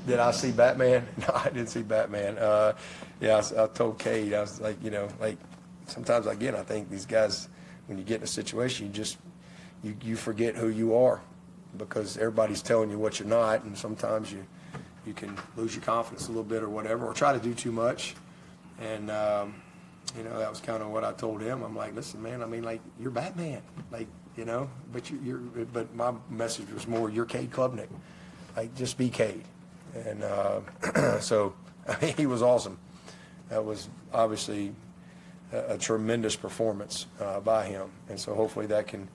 Did I see Batman? No, I didn't see Batman. I told Cade, I was like, sometimes I think these guys, when you get in a situation, you forget who you are because everybody's telling you what you're not, and sometimes you can lose your confidence a little bit or whatever, or try to do too much. And, that was kind of what I told him. I'm like, listen, man, you're Batman. But my message was more, you're Cade Klubnik. Just be Cade. And so he was awesome. That was obviously a tremendous performance by him. And so hopefully that can,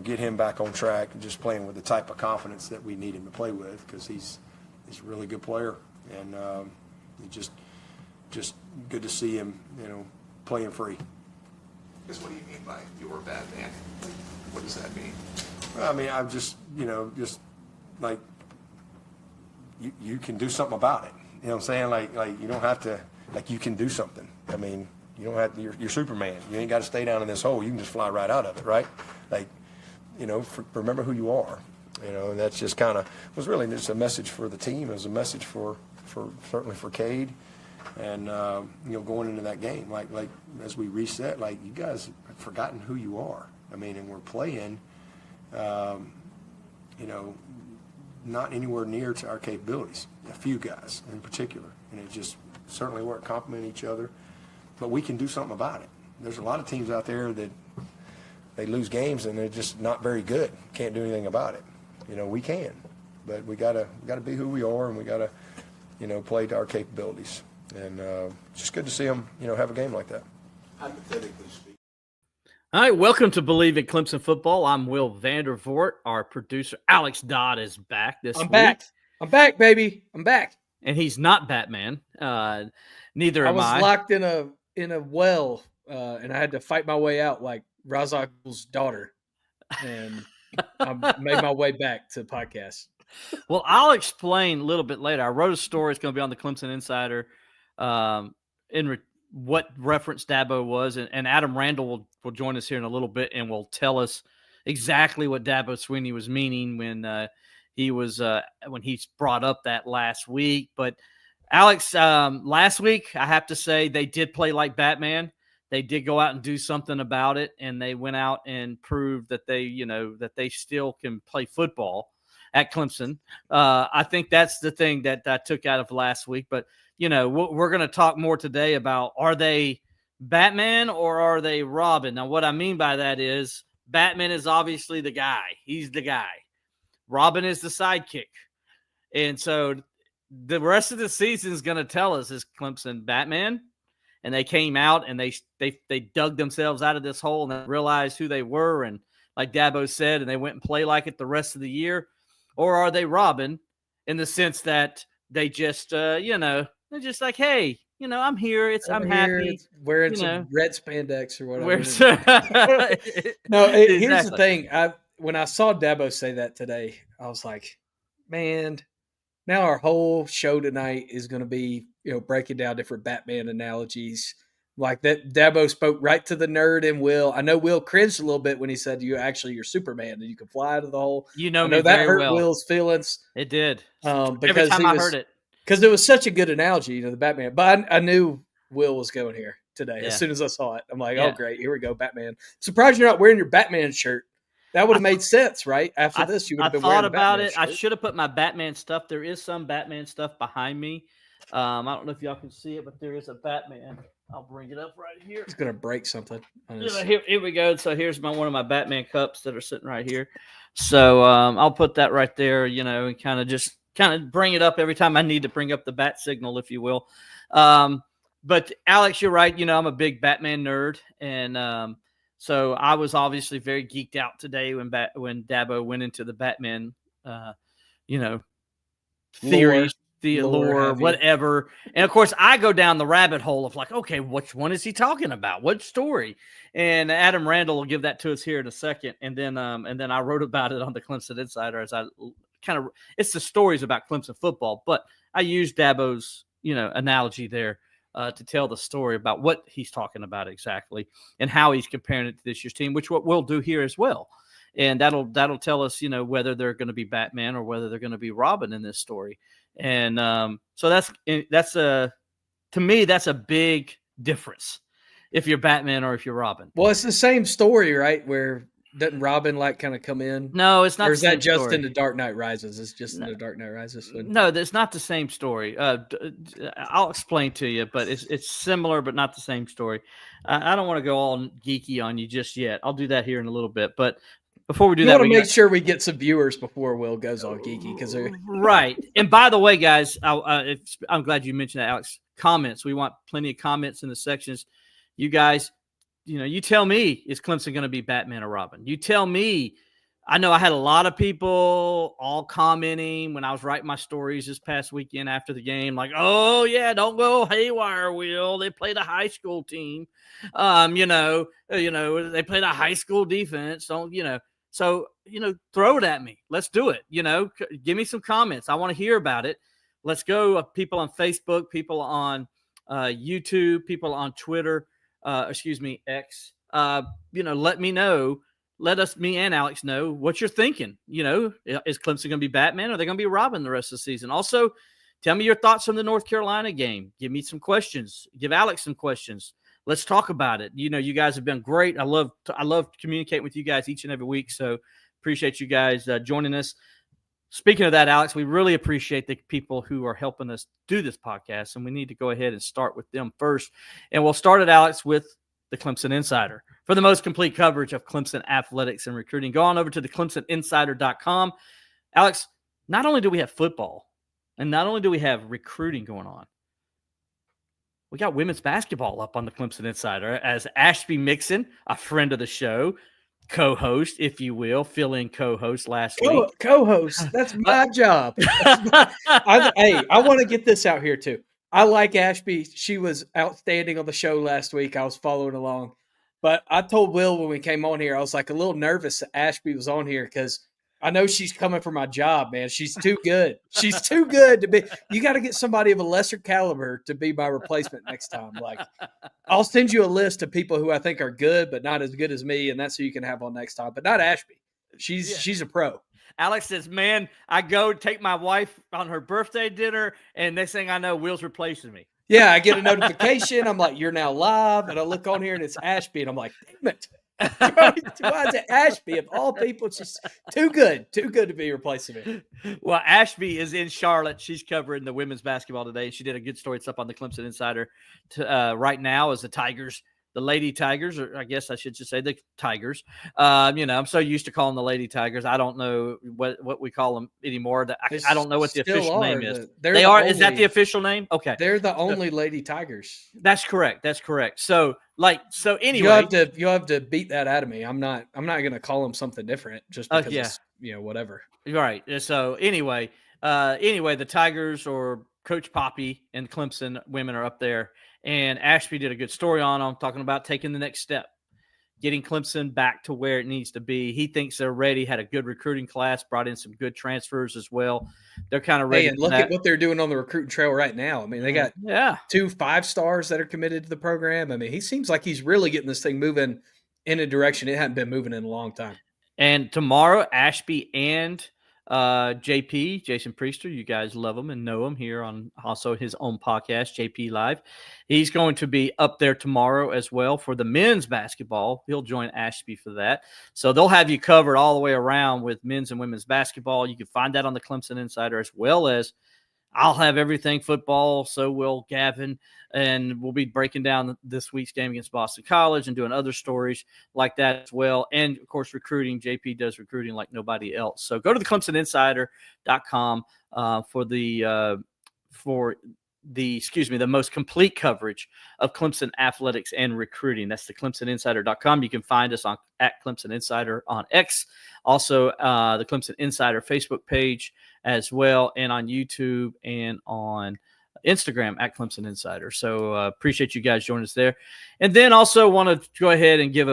get him back on track and just playing with the type of confidence that we need him to play with, because he's a really good player. And just good to see him, playing free. What do you mean by you're Batman? What does that mean? Well, I'm just, you can do something about it. You know what I'm saying? You don't have to, you can do something. You don't have to, you're Superman. You ain't got to stay down in this hole. You can just fly right out of it, right? Remember who you are. And that's just kind of, was really just a message for the team. It was a message for certainly for Cade. And, going into that game, as we reset, you guys have forgotten who you are. And we're playing, not anywhere near to our capabilities, a few guys in particular. And it just certainly weren't complementing each other. But we can do something about it. There's a lot of teams out there that they lose games and they're just not very good. Can't do anything about it. We can. But we gotta be who we are, and we gotta, play to our capabilities. And just good to see them, have a game like that. Hypothetically speaking. All right, welcome to Bleav in Clemson Football. I'm Will Vandervort. Our producer, Alex Dodd, is back this week. I'm back, baby. I'm back. And he's not Batman. Neither am I. I was locked in a well, and I had to fight my way out like Ra's al Ghul's daughter. And I made my way back to the podcast. Well, I'll explain a little bit later. I wrote a story. It's going to be on the Clemson Insider what reference Dabo was. And Adam Randall will join us here in a little bit and will tell us exactly what Dabo Swinney was meaning when he brought up that last week. But Alex, last week, I have to say they did play like Batman. They did go out and do something about it, and they went out and proved that they still can play football at Clemson. I think that's the thing that I took out of last week. But, we're going to talk more today about, are they Batman or are they Robin? Now, what I mean by that is Batman is obviously the guy. He's the guy. Robin is the sidekick. And so the rest of the season is going to tell us, is Clemson Batman? And they came out and they dug themselves out of this hole and they realized who they were. And like Dabo said, and they went and played like it the rest of the year. Or are they Robin in the sense that they just, they're just like, hey, I'm here. I'm happy. Wearing some red spandex or whatever. Exactly. Here's the thing. When I saw Dabo say that today, I was like, man, now our whole show tonight is going to be, breaking down different Batman analogies. Like that, Dabo spoke right to the nerd in Will. I know Will cringed a little bit when he said, you're Superman and you can fly out of the hole. I know that very hurt well. Will's feelings. It did. Every time I heard it. Because it was such a good analogy, the Batman. But I knew Will was going here today. Yeah. As soon as I saw it, I'm like, oh, great. Here we go, Batman. Surprised you're not wearing your Batman shirt. That would have made sense, right? After this, you would have been wearing the Batman I thought about it. shirt. I should have put my Batman stuff. There is some Batman stuff behind me. I don't know if y'all can see it, but there is a Batman. I'll bring it up right here. It's going to break something. Here we go. So here's one of my Batman cups that are sitting right here. So I'll put that right there, and kind of bring it up every time I need to bring up the bat signal, if you will. But Alex, you're right. I'm a big Batman nerd. And so I was obviously very geeked out today when Dabo went into the Batman, theories, the lore, whatever. And of course, I go down the rabbit hole of like, okay, which one is he talking about? What story? And Adam Randall will give that to us here in a second. And then I wrote about it on the Clemson Insider as I it's the stories about Clemson football, but I used Dabo's, analogy there to tell the story about what he's talking about exactly and how he's comparing it to this year's team, which what we'll do here as well. and that'll tell us, whether they're going to be Batman or whether they're going to be Robin in this story. And so that's to me, that's a big difference if you're Batman or if you're Robin. Well, it's the same story, right? Where doesn't Robin kind of come in? No, it's not. Or is the same that just story. in the Dark Knight Rises? It's just in the Dark Knight Rises. No, that's not the same story. I'll explain to you, but it's similar, but not the same story. I don't want to go all geeky on you just yet. I'll do that here in a little bit, but before we do that, we want to make sure we get some viewers before Will goes all geeky because they're right. And by the way, guys, I'm glad you mentioned that, Alex. Comments. We want plenty of comments in the sections. You guys, you tell me, is Clemson going to be Batman or Robin? You tell me. I know I had a lot of people all commenting when I was writing my stories this past weekend after the game, like, oh, yeah, don't go haywire, Will. They played a high school team. They played a high school defense. So, throw it at me. Let's do it. Give me some comments. I want to hear about it. Let's go. People on Facebook, people on YouTube, people on Twitter, X. Let me know. Let me and Alex know what you're thinking. Is Clemson going to be Batman or are they going to be Robin the rest of the season? Also, tell me your thoughts from the North Carolina game. Give me some questions. Give Alex some questions. Let's talk about it. You guys have been great. I love communicating with you guys each and every week. So appreciate you guys joining us. Speaking of that, Alex, we really appreciate the people who are helping us do this podcast, and we need to go ahead and start with them first. And we'll start it, Alex, with the Clemson Insider. For the most complete coverage of Clemson athletics and recruiting, go on over to the ClemsonInsider.com. Alex, not only do we have football, and not only do we have recruiting going on, we got women's basketball up on the Clemson Insider as Ashby Mixon, a friend of the show, co-host, if you will, fill-in co-host last week. Co-host. That's my job. I want to get this out here too. I like Ashby. She was outstanding on the show last week. I was following along. But I told Will when we came on here, I was a little nervous that Ashby was on here because I know she's coming for my job, man. She's too good. She's too good to be. You got to get somebody of a lesser caliber to be my replacement next time. I'll send you a list of people who I think are good, but not as good as me, and that's who you can have on next time. But not Ashby. She's a pro. Alex says, man, I go take my wife on her birthday dinner, and next thing I know, Will's replacing me. Yeah, I get a notification. I'm like, you're now live. And I look on here, and it's Ashby. And I'm like, damn it. Why is it Ashby? Of all people, she's too good to be replacing me. Well, Ashby is in Charlotte. She's covering the women's basketball today. She did a good story. It's up on the Clemson Insider right now as the Tigers, the Lady Tigers, or I guess I should just say the Tigers. I'm so used to calling the Lady Tigers. I don't know what we call them anymore. I don't know what the official name is. They are. Is that the official name? Okay. They're the only Lady Tigers. That's correct. So anyway, you have to beat that out of me. I'm not going to call them something different just because it's, whatever. Right. So anyway, the Tigers or Coach Poppy and Clemson women are up there. And Ashby did a good story on them, talking about taking the next step, getting Clemson back to where it needs to be. He thinks they're ready, had a good recruiting class, brought in some good transfers as well. They're kind of ready. And look at what they're doing on the recruiting trail right now. I mean, they got 2 5-stars that are committed to the program. I mean, he seems like he's really getting this thing moving in a direction it hadn't been moving in a long time. And tomorrow, Ashby and JP, Jason Priester, you guys love him and know him here on also his own podcast, JP Live. He's going to be up there tomorrow as well for the men's basketball. He'll join Ashby for that. So they'll have you covered all the way around with men's and women's basketball. You can find that on the Clemson Insider, as well as I'll have everything football. So will Gavin, and we'll be breaking down this week's game against Boston College and doing other stories like that as well. And of course, recruiting. JP does recruiting like nobody else. So go to the ClemsonInsider.com for the most complete coverage of Clemson athletics and recruiting. That's the ClemsonInsider.com. You can find us at Clemson Insider on X, also the Clemson Insider Facebook page as well, and on YouTube and on Instagram at Clemson Insider. So appreciate you guys joining us there. And then also want to go ahead and give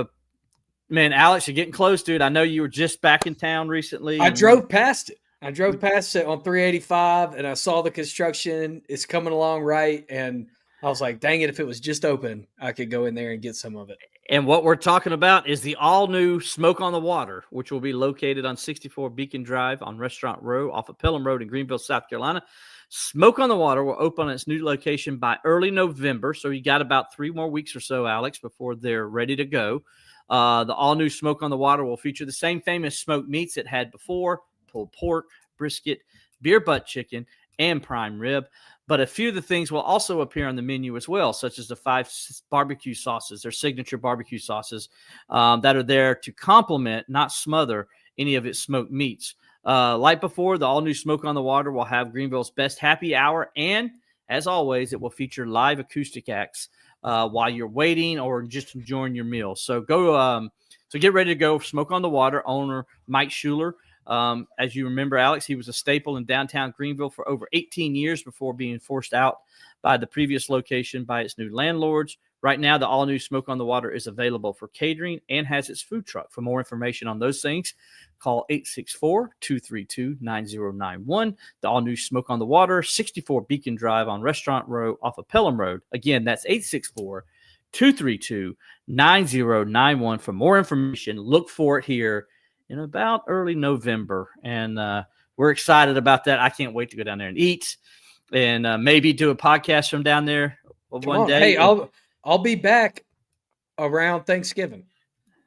Alex, you're getting close, dude. I know you were just back in town recently. I drove past it. on 385, and I saw the construction. It's coming along right, and I was like, dang it, if it was just open, I could go in there and get some of it. And what we're talking about is the all-new Smoke on the Water, which will be located on 64 Beacon Drive on Restaurant Row off of Pelham Road in Greenville, South Carolina. Smoke on the Water will open on its new location by early November, so you got about 3 more weeks or so, Alex, before they're ready to go. The all-new Smoke on the Water will feature the same famous smoked meats it had before: pulled pork, brisket, beer butt chicken, and prime rib. But a few of the things will also appear on the menu as well, such as the 5 barbecue sauces, their signature barbecue sauces that are there to complement, not smother, any of its smoked meats. Like before, the all-new Smoke on the Water will have Greenville's best happy hour, and as always, it will feature live acoustic acts while you're waiting or just enjoying your meal. So get ready to go. Smoke on the Water owner Mike Schuler. As you remember, Alex, he was a staple in downtown Greenville for over 18 years before being forced out by the previous location by its new landlords. Right now, the all-new Smoke on the Water is available for catering and has its food truck. For more information on those things, call 864-232-9091. The all-new Smoke on the Water, 64 Beacon Drive on Restaurant Row off of Pelham Road. Again, that's 864-232-9091. For more information, look for it here in about early November. And we're excited about that. I can't wait to go down there and eat and maybe do a podcast from down there one day. Hey, I'll be back around Thanksgiving.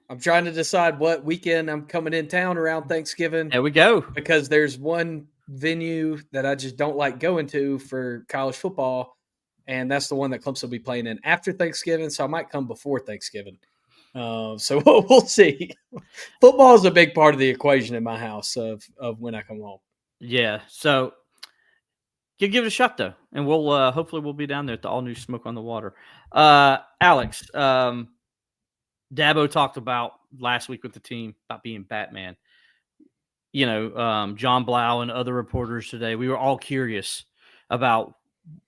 I'm trying to decide what weekend I'm coming in town around Thanksgiving. There we go. Because there's one venue that I just don't like going to for college football, and that's the one that Clemson will be playing in after Thanksgiving, so I might come before Thanksgiving. So we'll see. Football is a big part of the equation in my house of when I come home. Yeah. So give it a shot though, and we'll hopefully we'll be down there at the all new Smoke on the Water. Alex, Dabo talked about last week with the team about being Batman. You know, John Bleav and other reporters today, we were all curious about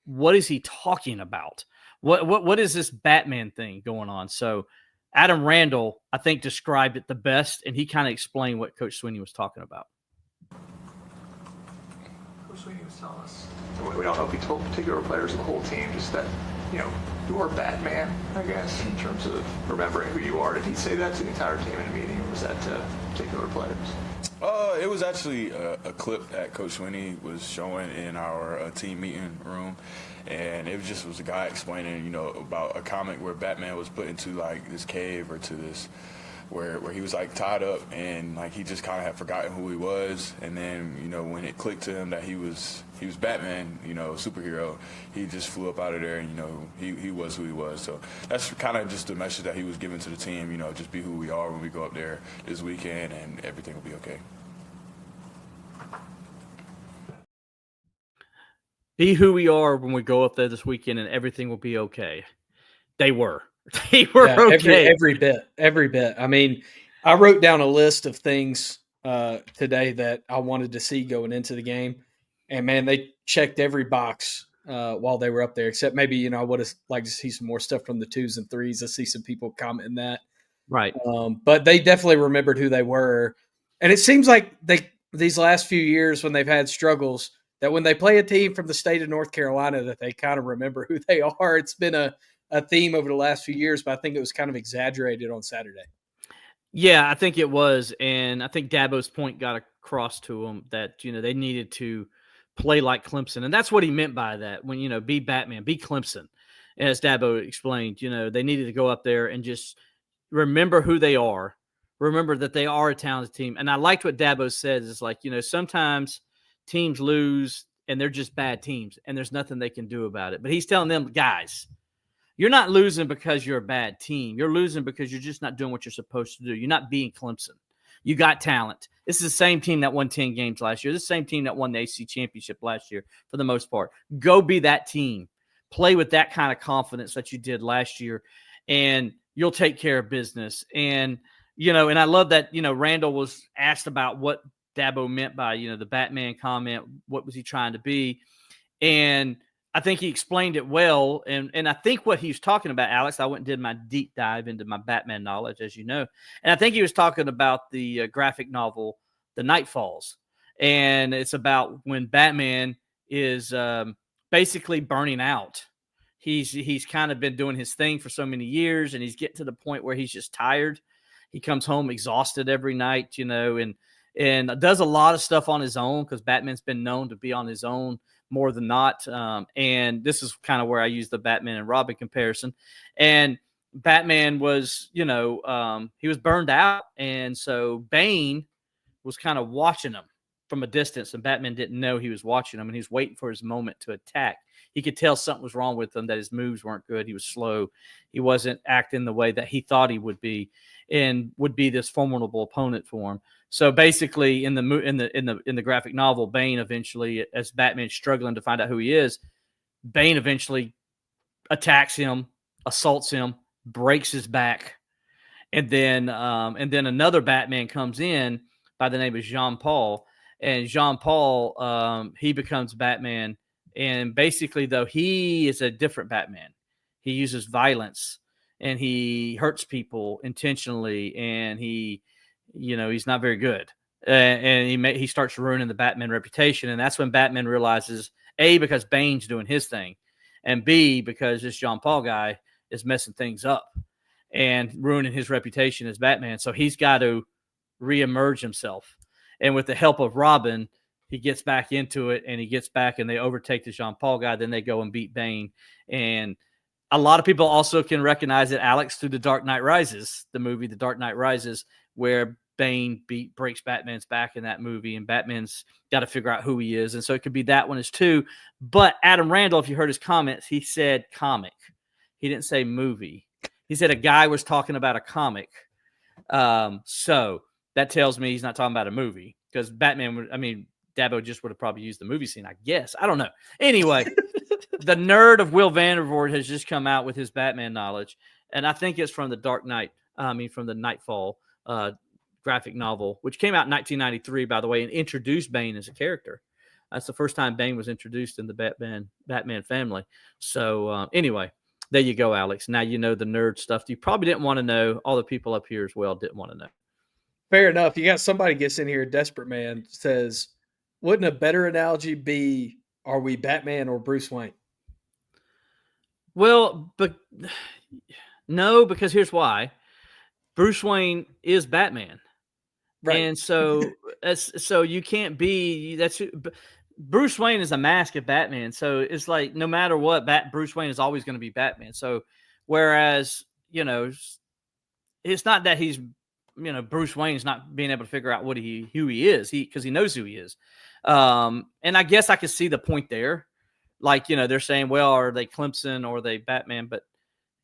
what is he talking about? What is this Batman thing going on? So Adam Randall, I think, described it the best, and he kind of explained what Coach Swinney was talking about. Coach Swinney was telling us, we don't know if he told particular players or the whole team, just that, you know, you are Batman, I guess, in terms of remembering who you are. Did he say that to the entire team in a meeting, or was that to particular players? It was actually a clip that Coach Swinney was showing in our team meeting room. And it was a guy explaining, you know, about a comic where Batman was put into like this cave or to this where he was like tied up, and like he just kind of had forgotten who he was. And then, you know, when it clicked to him that he was Batman, you know, superhero, he just flew up out of there, and you know, he was who he was. So that's kind of just the message that he was giving to the team, you know, just be who we are when we go up there this weekend, and everything will be okay. Be who we are when we go up there this weekend, and everything will be okay. They were okay. Every bit. I mean, I wrote down a list of things today that I wanted to see going into the game, and man, they checked every box while they were up there. Except maybe, you know, I would have liked to see some more stuff from the 2s and 3s. I see some people commenting that, right? But they definitely remembered who they were, and it seems like these last few years when they've had struggles, that when they play a team from the state of North Carolina, that they kind of remember who they are. It's been a theme over the last few years, but I think it was kind of exaggerated on Saturday. Yeah, I think it was. And I think Dabo's point got across to them that, you know, they needed to play like Clemson. And that's what he meant by that. When, you know, be Batman, be Clemson. As Dabo explained, you know, they needed to go up there and just remember who they are. Remember that they are a talented team. And I liked what Dabo said. Is like, you know, sometimes teams lose and they're just bad teams and there's nothing they can do about it. But he's telling them, guys, you're not losing because you're a bad team. You're losing because you're just not doing what you're supposed to do. You're not being Clemson. You got talent. This is the same team that won 10 games last year. This is the same team that won the AC championship last year for the most part. Go be that team. Play with that kind of confidence that you did last year, and you'll take care of business. And, you know, and I love that, you know, Randall was asked about what Dabo meant by, you know, the Batman comment. What was he trying to be? And I think he explained it well. And I think what he was talking about, Alex, I went and did my deep dive into my Batman knowledge, as you know. And I think he was talking about the graphic novel, The Night Falls. And it's about when Batman is basically burning out. he's kind of been doing his thing for so many years, and he's getting to the point where he's just tired. He comes home exhausted every night, and does a lot of stuff on his own because Batman's been known to be on his own more than not. And this is kind of where I use the Batman and Robin comparison. And Batman was, he was burned out. And so Bane was kind of watching him from a distance, and Batman didn't know he was watching him, and he was waiting for his moment to attack. He could tell something was wrong with him, that his moves weren't good. He was slow. He wasn't acting the way that he thought he would be, and would be this formidable opponent for him. So basically, in the graphic novel, Bane eventually, as Batman's struggling to find out who he is, Bane eventually attacks him, assaults him, breaks his back, and then another Batman comes in by the name of Jean-Paul, and Jean-Paul he becomes Batman, and basically though he is a different Batman. He uses violence and he hurts people intentionally, and he's not very good, and he starts ruining the Batman reputation, and that's when Batman realizes, A, because Bane's doing his thing, and B, because this Jean-Paul guy is messing things up and ruining his reputation as Batman. So he's got to reemerge himself. And with the help of Robin, he gets back into it, and he gets back, and they overtake the Jean-Paul guy. Then they go and beat Bane. And a lot of people also can recognize it, Alex, through The Dark Knight Rises, the movie The Dark Knight Rises, where Bane breaks Batman's back in that movie, and Batman's got to figure out who he is. And so it could be that one as too. But Adam Randall, if you heard his comments, he said comic. He didn't say movie. He said a guy was talking about a comic. So that tells me he's not talking about a movie, because Dabo just would have probably used the movie scene, I guess. I don't know. Anyway, the nerd of Will Vandervort has just come out with his Batman knowledge, and I think it's from the from the Nightfall graphic novel, which came out in 1993, by the way, and introduced Bane as a character. That's the first time Bane was introduced in the Batman family. So anyway, there you go, Alex. Now you know the nerd stuff you probably didn't want to know. All the people up here as well didn't want to know. Fair enough. You got somebody gets in here, Desperate Man says, wouldn't a better analogy be, are we Batman or Bruce Wayne? Well, but no, because here's why. Bruce Wayne is Batman. Right. And so you can't be Bruce Wayne is a mask of Batman. So it's like, no matter what, Bruce Wayne is always going to be Batman. So whereas, it's not that he's, Bruce Wayne's not being able to figure out who he is, because he knows who he is. And I guess I could see the point there. Like, they're saying, well, are they Clemson or are they Batman? But,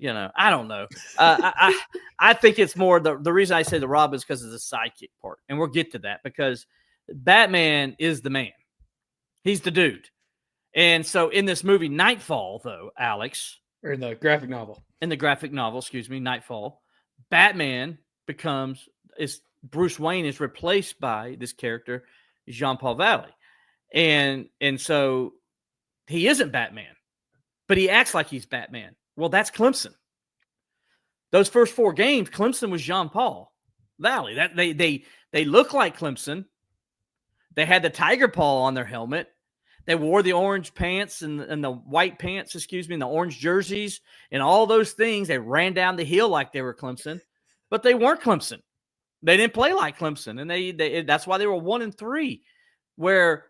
I don't know. I think it's more the reason I say the Robin is because of the sidekick part. And we'll get to that, because Batman is the man. He's the dude. And so in this movie, Nightfall, though, Alex. Or in the graphic novel. Nightfall, Batman Bruce Wayne is replaced by this character, Jean-Paul Valley. And so he isn't Batman, but he acts like he's Batman. Well, that's Clemson. Those first 4 games, Clemson was Jean-Paul Valley. That they look like Clemson. They had the tiger paw on their helmet. They wore the orange pants and the white pants, and the orange jerseys and all those things. They ran down the hill like they were Clemson, but they weren't Clemson. They didn't play like Clemson, and that's why they were 1-3. Where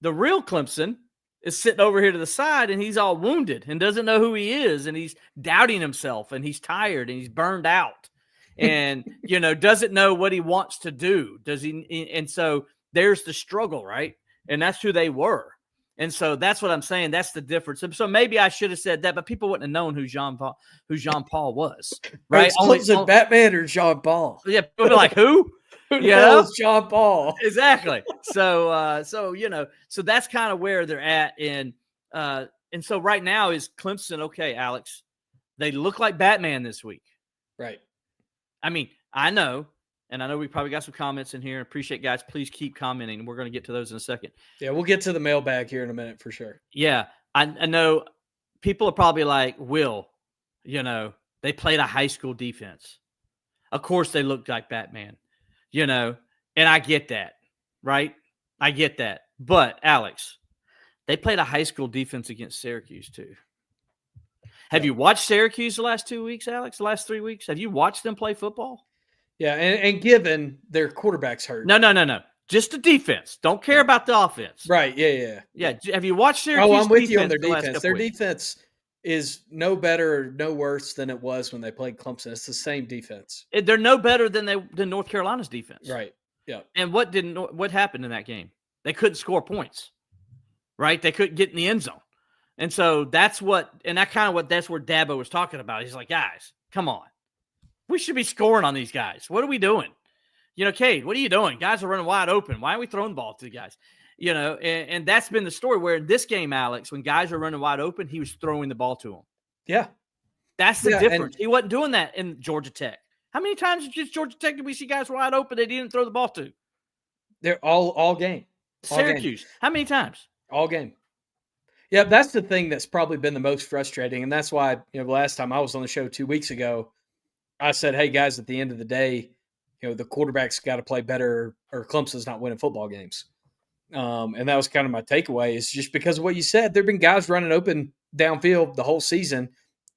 the real Clemson is sitting over here to the side, and he's all wounded and doesn't know who he is, and he's doubting himself, and he's tired, and he's burned out, and doesn't know what he wants to do. Does he? And so there's the struggle, right? And that's who they were. And so that's what I'm saying. That's the difference. So maybe I should have said that, but people wouldn't have known who Jean-Paul was, right? Was it Batman or Jean-Paul? Yeah, people be like, who? It's Jean-Paul. Exactly. So so that's kind of where they're at. And so right now is Clemson. Okay, Alex, they look like Batman this week. Right. I mean, I know we probably got some comments in here. Appreciate guys. Please keep commenting. We're going to get to those in a second. Yeah, we'll get to the mailbag here in a minute for sure. Yeah. I know people are probably like, Will, they played a high school defense. Of course they looked like Batman, and I get that, right? I get that. But, Alex, they played a high school defense against Syracuse too. Have you watched Syracuse the last 2 weeks, Alex? The last 3 weeks? Have you watched them play football? Yeah, and given their quarterback's hurt. No. Just the defense. Don't care about the offense. Right, yeah. Yeah. Have you watched Syracuse? Oh, I'm with you on their the last defense. couple Their weeks? defense is no better or no worse than it was when they played Clemson. It's the same defense. They're no better than North Carolina's defense. Right. Yeah. And what happened in that game? They couldn't score points. Right? They couldn't get in the end zone. And so that's where Dabo was talking about. He's like, guys, come on. We should be scoring on these guys. What are we doing? Cade, what are you doing? Guys are running wide open. Why aren't we throwing the ball to the guys? And that's been the story where in this game, Alex, when guys are running wide open, he was throwing the ball to them. Yeah. That's the difference. He wasn't doing that in Georgia Tech. How many times did Georgia Tech did we see guys wide open they didn't throw the ball to? They're all game. Syracuse. How many times? All game. Yeah, that's the thing that's probably been the most frustrating. And that's why, the last time I was on the show 2 weeks ago, I said, hey, guys, at the end of the day, the quarterback's got to play better or Clemson's not winning football games. And that was kind of my takeaway is just because of what you said. There have been guys running open downfield the whole season,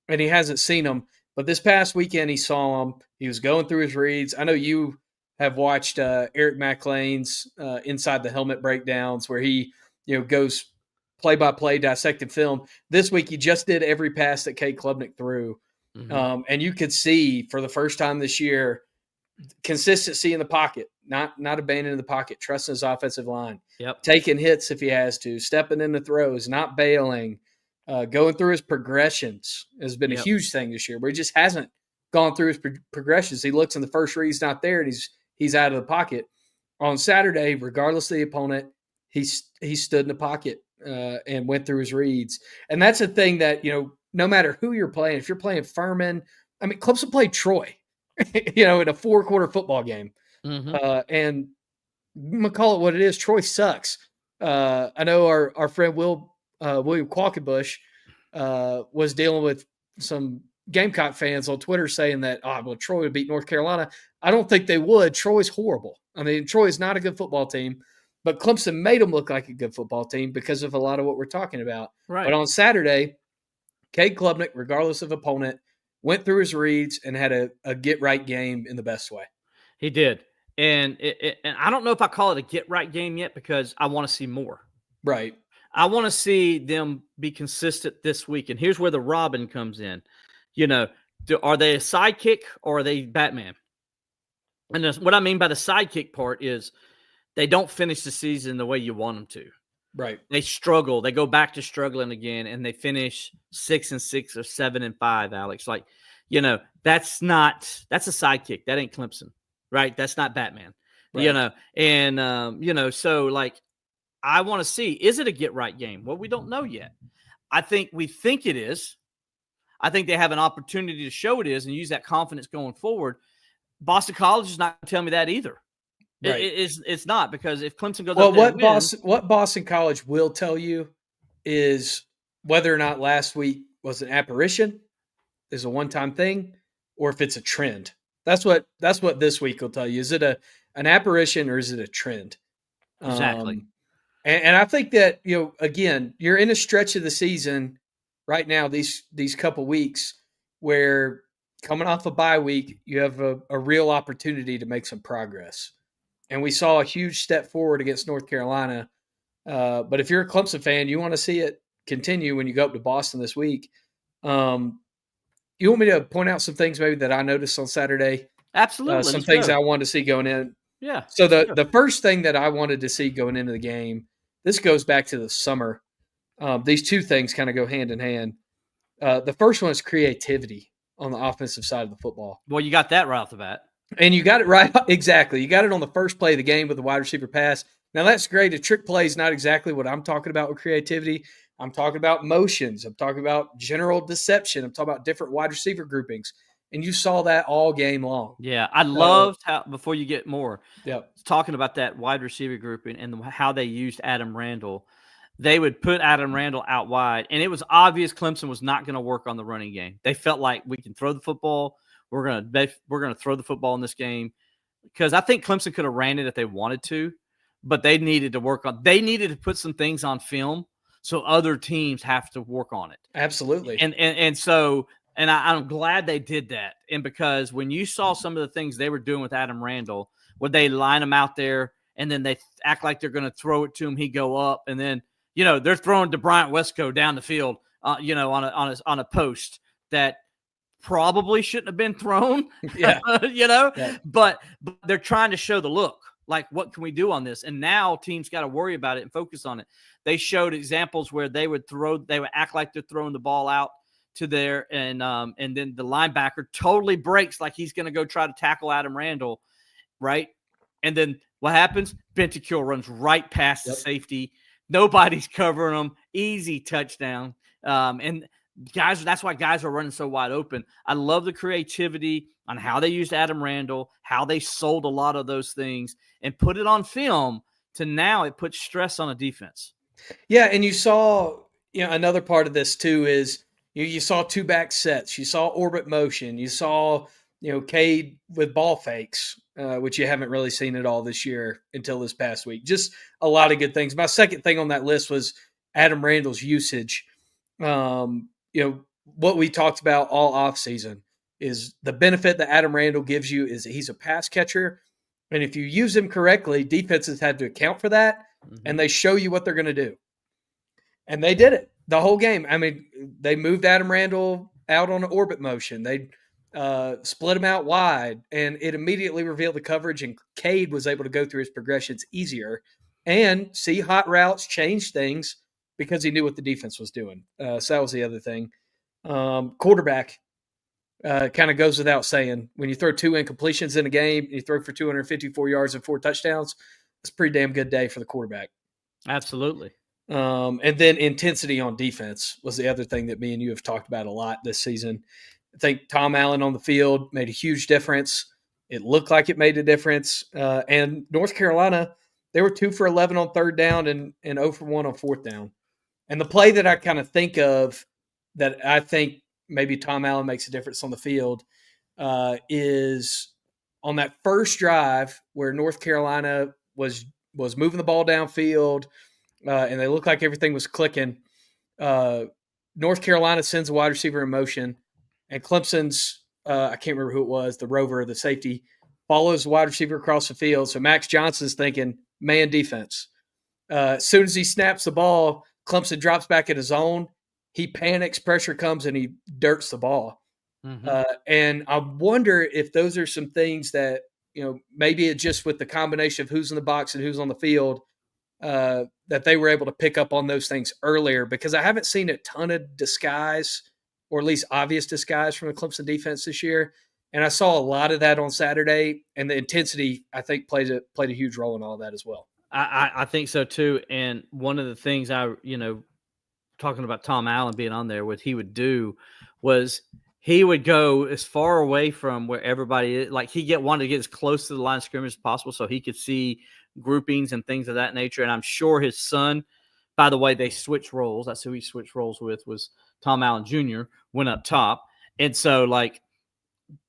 and he hasn't seen them. But this past weekend, he saw them. He was going through his reads. I know you have watched Eric McLean's Inside the Helmet breakdowns where he goes play-by-play dissected film. This week, he just did every pass that Cade Klubnik threw. Mm-hmm. And you could see for the first time this year, consistency in the pocket, not abandoning the pocket, trusting his offensive line, taking hits if he has to, stepping into throws, not bailing, going through his progressions has been a huge thing this year, where he just hasn't gone through his progressions. He looks in the first read, he's not there, and he's out of the pocket. On Saturday, regardless of the opponent, he stood in the pocket and went through his reads. And that's a thing that, no matter who you're playing, if you're playing Furman, I mean, Clemson played Troy, in a 4-quarter football game. Mm-hmm. And I'm going to call it what it is. Troy sucks. I know our friend William Qualkenbush was dealing with some Gamecock fans on Twitter saying that, Troy would beat North Carolina. I don't think they would. Troy's horrible. I mean, Troy is not a good football team, but Clemson made them look like a good football team because of a lot of what we're talking about. Right. But on Saturday, Cade Klubnik, regardless of opponent, went through his reads and had a get-right game in the best way. He did. And and I don't know if I call it a get-right game yet because I want to see more. Right. I want to see them be consistent this week. And here's where the Robin comes in. Are they a sidekick or are they Batman? And what I mean by the sidekick part is they don't finish the season the way you want them to. Right. They struggle. They go back to struggling again, and they finish 6-6 or 7-5, Alex. That's a sidekick. That ain't Clemson, right? That's not Batman, right. So I want to see, is it a get-right game? Well, we don't know yet. We think it is. I think they have an opportunity to show it is and use that confidence going forward. Boston College is not going to tell me that either. Right. It's not, because if Clemson goes up there what Boston College will tell you is whether or not last week was an apparition, is a one-time thing, or if it's a trend. That's what this week will tell you. Is it an apparition or is it a trend? Exactly. And I think that, again, you're in a stretch of the season right now, these couple weeks, where coming off a bye week, you have a real opportunity to make some progress. And we saw a huge step forward against North Carolina. But if you're a Clemson fan, you want to see it continue when you go up to Boston this week. You want me to point out some things maybe that I noticed on Saturday? Absolutely. Some things I wanted to see going in. Yeah. So the first thing that I wanted to see going into the game, this goes back to the summer. These two things kind of go hand in hand. The first one is creativity on the offensive side of the football. Well, you got that right off the bat. And you got it right. Exactly. You got it on the first play of the game with the wide receiver pass. Now, that's great. A trick play is not exactly what I'm talking about with creativity. I'm talking about motions. I'm talking about general deception. I'm talking about different wide receiver groupings. And you saw that all game long. Yeah. I loved how, before you get more, talking about that wide receiver grouping and how they used Adam Randall. They would put Adam Randall out wide, and it was obvious Clemson was not going to work on the running game. They felt like we can throw the football. We're gonna throw the football in this game, because I think Clemson could have ran it if they wanted to, but they needed to work on. They needed to put some things on film So other teams have to work on it. Absolutely. And so I'm glad they did that. And because when you saw some of the things they were doing with Adam Randall, would they line him out there and then they act like they're going to throw it to him, he go up, and then they're throwing DeBryant Wesco down the field, on a post that probably shouldn't have been thrown. Yeah. Yeah. But they're trying to show the look. Like, what can we do on this? And now teams got to worry about it and focus on it. They showed examples where they would act like they're throwing the ball out to there, and then the linebacker totally breaks like he's going to go try to tackle Adam Randall, right? And then what happens? Bentancur runs right past the safety. Nobody's covering him. Easy touchdown. And guys, that's why guys are running so wide open. I love the creativity on how they used Adam Randall, how they sold a lot of those things and put it on film to now it puts stress on a defense. Yeah, and you saw, another part of this too is you saw two back sets, you saw orbit motion, you saw, Cade with ball fakes, which you haven't really seen at all this year until this past week. Just a lot of good things. My second thing on that list was Adam Randall's usage. What we talked about all offseason is the benefit that Adam Randall gives you is that he's a pass catcher. And if you use him correctly, defenses had to account for that, and they show you what they're going to do. And they did it the whole game. I mean, they moved Adam Randall out on an orbit motion. They split him out wide, and it immediately revealed the coverage, and Cade was able to go through his progressions easier and see hot routes, change things because he knew what the defense was doing. So that was the other thing. Quarterback kind of goes without saying. When you throw 2 incompletions in a game, you throw for 254 yards and 4 touchdowns, it's a pretty damn good day for the quarterback. Absolutely. And then intensity on defense was the other thing that me and you have talked about a lot this season. I think Tom Allen on the field made a huge difference. It looked like it made a difference. And North Carolina, they were 2 for 11 on third down and 0 for 1 on fourth down. And the play that I kind of think of that I think maybe Tom Allen makes a difference on the field is on that first drive where North Carolina was moving the ball downfield and they looked like everything was clicking. North Carolina sends a wide receiver in motion, and Clemson's I can't remember who it was, the rover, the safety, follows the wide receiver across the field. So Max Johnson's thinking man defense. As soon as he snaps the ball, Clemson drops back in his zone. He panics, pressure comes, and he dirts the ball. And I wonder if those are some things that, maybe it's just with the combination of who's in the box and who's on the field, that they were able to pick up on those things earlier, because I haven't seen a ton of disguise, or at least obvious disguise, from the Clemson defense this year. And I saw a lot of that on Saturday, and the intensity, I think, played a huge role in all of that as well. I think so too. And one of the things talking about Tom Allen being on there, what he would do was he would go as far away from where everybody is. Like wanted to get as close to the line of scrimmage as possible so he could see groupings and things of that nature. And I'm sure his son, by the way, they switched roles. That's who he switched roles with, was Tom Allen Jr., went up top. And so,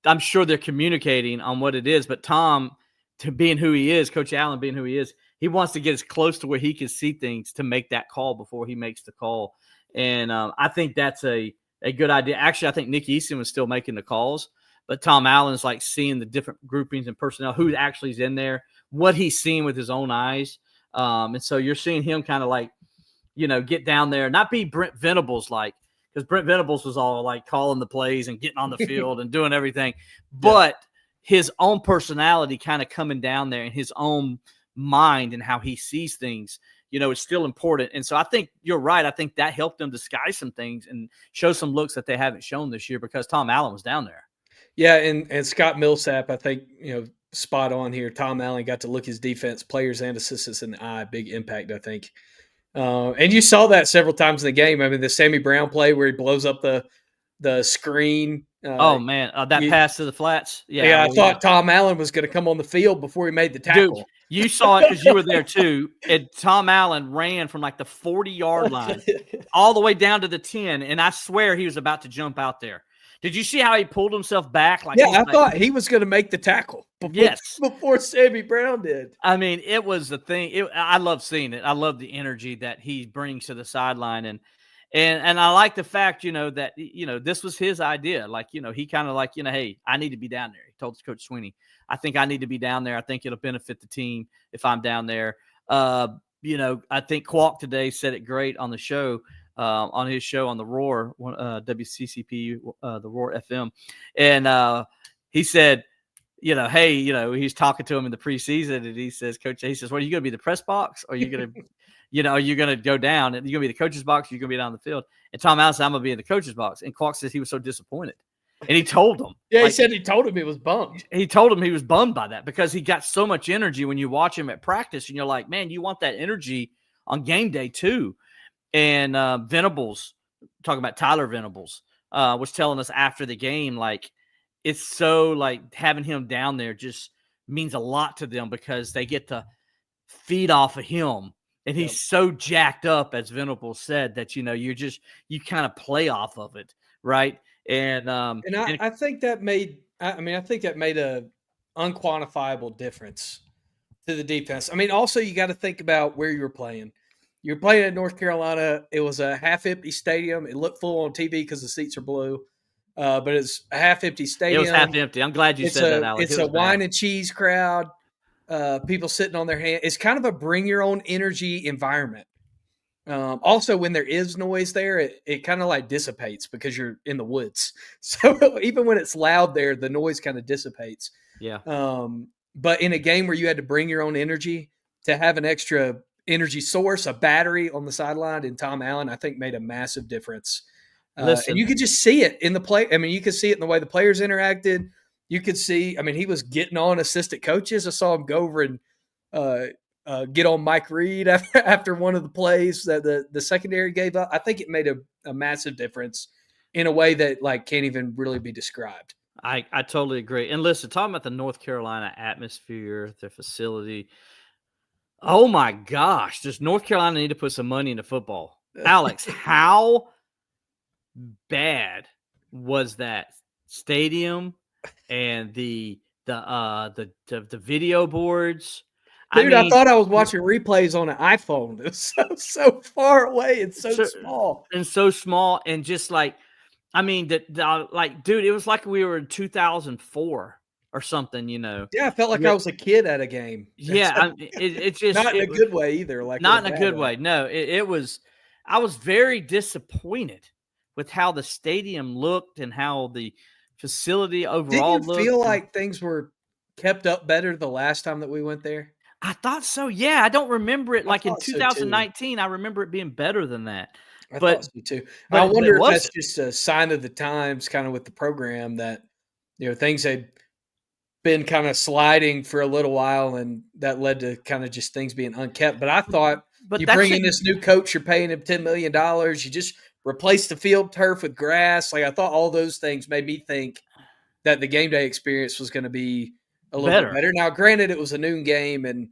I'm sure they're communicating on what it is. But Tom, to being who he is, Coach Allen being who he is, he wants to get as close to where he can see things to make that call before he makes the call. And I think that's a good idea. Actually, I think Nick Easton was still making the calls, but Tom Allen's seeing the different groupings and personnel, who actually is in there, what he's seeing with his own eyes. And so you're seeing him kind of get down there, not be Brent Venables because Brent Venables was all calling the plays and getting on the field and doing everything. But his own personality kind of coming down there and his own mind and how he sees things, is still important. And so I think you're right. I think that helped them disguise some things and show some looks that they haven't shown this year because Tom Allen was down there. Yeah, and Scott Millsap, I think, spot on here. Tom Allen got to look his defense, players and assistants in the eye. Big impact, I think. And you saw that several times in the game. I mean, the Sammy Brown play where he blows up the screen. That pass to the flats. Yeah, I thought Tom Allen was going to come on the field before he made the tackle. Dude, you saw it because you were there too. And Tom Allen ran from the 40-yard line all the way down to the 10, and I swear he was about to jump out there. Did you see how he pulled himself back? Like, Yeah, I thought he was going to make the tackle before Sammy Brown did. I mean, it was the thing. I love seeing it. I love the energy that he brings to the sideline, and I like the fact, that this was his idea. Like, he kind of like, hey, I need to be down there. He told Coach Swinney, I think I need to be down there. I think it'll benefit the team if I'm down there. I think Kwok today said it great on the show. On his show on the Roar, WCCP, the Roar FM. And he said, hey, he's talking to him in the preseason, and he says, Coach, he says, well, are you going to be the press box? Or are you going to, are you going to go down? And you're going to be the coach's box? Or you're going to be down the field? And Tom Allen said, I'm going to be in the coach's box. And Kwok says he was so disappointed. And he told him. Yeah, he said he told him he was bummed. He told him he was bummed by that because he got so much energy when you watch him at practice. And you're like, man, you want that energy on game day too. And Venables, talking about Tyler Venables, was telling us after the game, like, it's so like having him down there just means a lot to them because they get to feed off of him. And he's so jacked up, as Venables said, that, you kind of play off of it. Right. And I think that made a unquantifiable difference to the defense. I mean, also you got to think about where you're playing. You're playing at North Carolina. It was a half-empty stadium. It looked full on TV because the seats are blue, but it's a half-empty stadium. It was half-empty. I'm glad you said that, Alex. It's a wine and cheese crowd. People sitting on their hands. It's kind of a bring-your-own-energy environment. Also, when there is noise there, it kind of like dissipates because you're in the woods. So even when it's loud there, the noise kind of dissipates. Yeah. But in a game where you had to bring your own energy, to have an extra energy source, a battery on the sideline, and Tom Allen, I think, made a massive difference. And you could just see it in the play. I mean, you could see it in the way the players interacted. You could see, I mean, he was getting on assistant coaches. I saw him go over and get on Mike Reed after one of the plays that the secondary gave up. I think it made a massive difference in a way that like can't even really be described. I totally agree. And listen, talking about the North Carolina atmosphere, their facility. Oh my gosh, does North Carolina need to put some money into football? Alex, how bad was that stadium and the video boards? Dude, I thought I was watching replays on an iPhone. It was so far away and so small. And so small, and just like, I mean, dude, it was like we were in 2004 or something, Yeah, I felt like I was a kid at a game. Yeah, it's just not in a good way either. Like not in a good way. No, it was. I was very disappointed with how the stadium looked and how the facility overall looked. Didn't you feel like things were kept up better the last time that we went there? I thought so. Yeah, I don't remember it like in 2019. I remember it being better than that. I thought so too. I wonder if that's just a sign of the times, kind of with the program, that things had been kind of sliding for a little while, and that led to kind of just things being unkept. But I thought you bring in this new coach, you're paying him $10 million. You just replace the field turf with grass. Like, I thought all those things made me think that the game day experience was going to be a little bit better. Now, granted, it was a noon game, and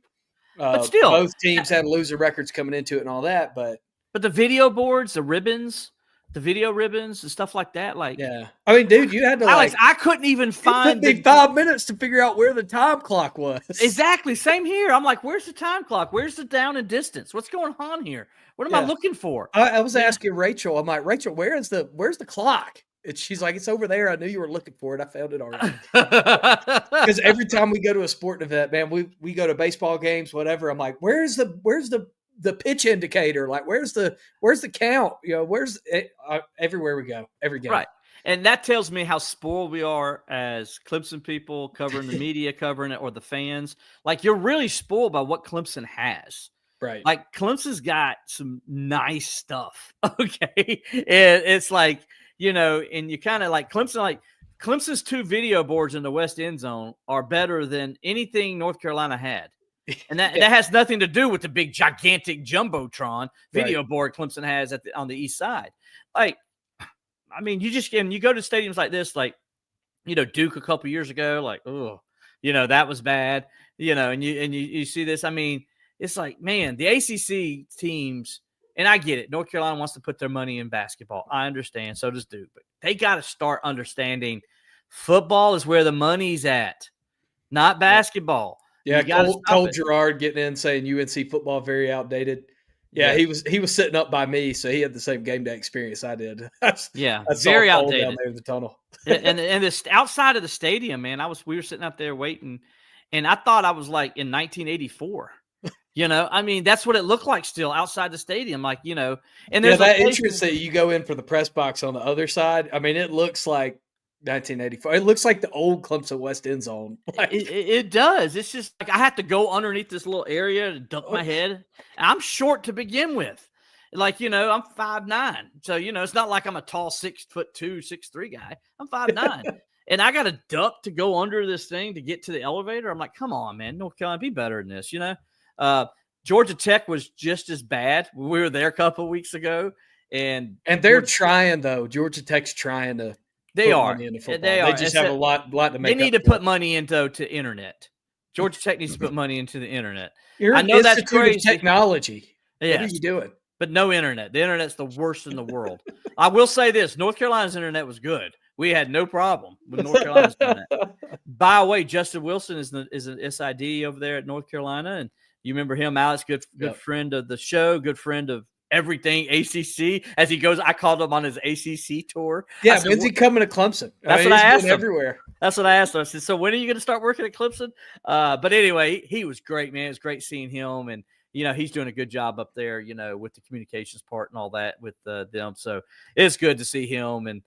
but still, both teams had loser records coming into it and all that. But the video boards, the ribbons, the video ribbons and stuff like that. Like, yeah, I mean, dude, you had to Alex, I couldn't even find. It took me 5 minutes to figure out where the time clock was. Exactly. Same here. I'm like, where's the time clock? Where's the down and distance? What's going on here? What am I looking for? I was asking Rachel. I'm like, Rachel, where's the clock? And she's like, it's over there. I knew you were looking for it. I found it already. Because every time we go to a sporting event, man, we go to baseball games, whatever. I'm like, where's the pitch indicator? Like, where's the count? Where's it? Everywhere we go, every game. Right. And that tells me how spoiled we are as Clemson people covering the media, covering it, or the fans. Like, you're really spoiled by what Clemson has. Right. Like, Clemson's got some nice stuff. Okay. And it's like, and you kind of like Clemson's 2 video boards in the West End Zone are better than anything North Carolina had. And that has nothing to do with the big, gigantic Jumbotron video board Clemson has on the east side. Like, I mean, you go to stadiums like this, like, Duke a couple years ago, like, oh, that was bad, and you see this. I mean, it's like, man, the ACC teams and I get it. North Carolina wants to put their money in basketball. I understand. So does Duke. But they got to start understanding football is where the money's at, not basketball. Yeah, Cole Gerard getting in saying UNC football very outdated. Yeah, he was sitting up by me, so he had the same game day experience I did. Yeah, I very saw Cole outdated down there in the tunnel. and this outside of the stadium, man. We were sitting up there waiting, and I thought I was like in 1984. I mean, that's what it looked like still outside the stadium, like and there's that entrance that you go in for the press box on the other side. I mean, it looks like 1984. It looks like the old Clemson West End Zone. It does. It's just like I have to go underneath this little area to dunk my head. I'm short to begin with. Like, I'm 5'9". So, it's not like I'm a tall 6'2", 6'3" guy. I'm 5'9". And I got to duck to go under this thing to get to the elevator. I'm like, come on, man. North Carolina, be better than this, Georgia Tech was just as bad. We were there a couple of weeks ago. And they're trying, though. Georgia Tech's trying to They are. They just have a lot to make. They need to put money into internet. Georgia Tech needs to put money into the internet. I know that's crazy. Technology. Yes. What are you doing? But no internet. The internet's the worst in the world. I will say this: North Carolina's internet was good. We had no problem with North Carolina's internet. By the way, Justin Wilson is an SID over there at North Carolina, and you remember him, Alex, good friend of the show, good friend of everything ACC. As he goes, I called him on his ACC tour. Yeah, when's he coming to Clemson? That's what I asked him. Everywhere. That's what I asked him. I said, so when are you going to start working at Clemson? But anyway, he was great, man. It was great seeing him, and he's doing a good job up there, with the communications part and all that with them. So it's good to see him, and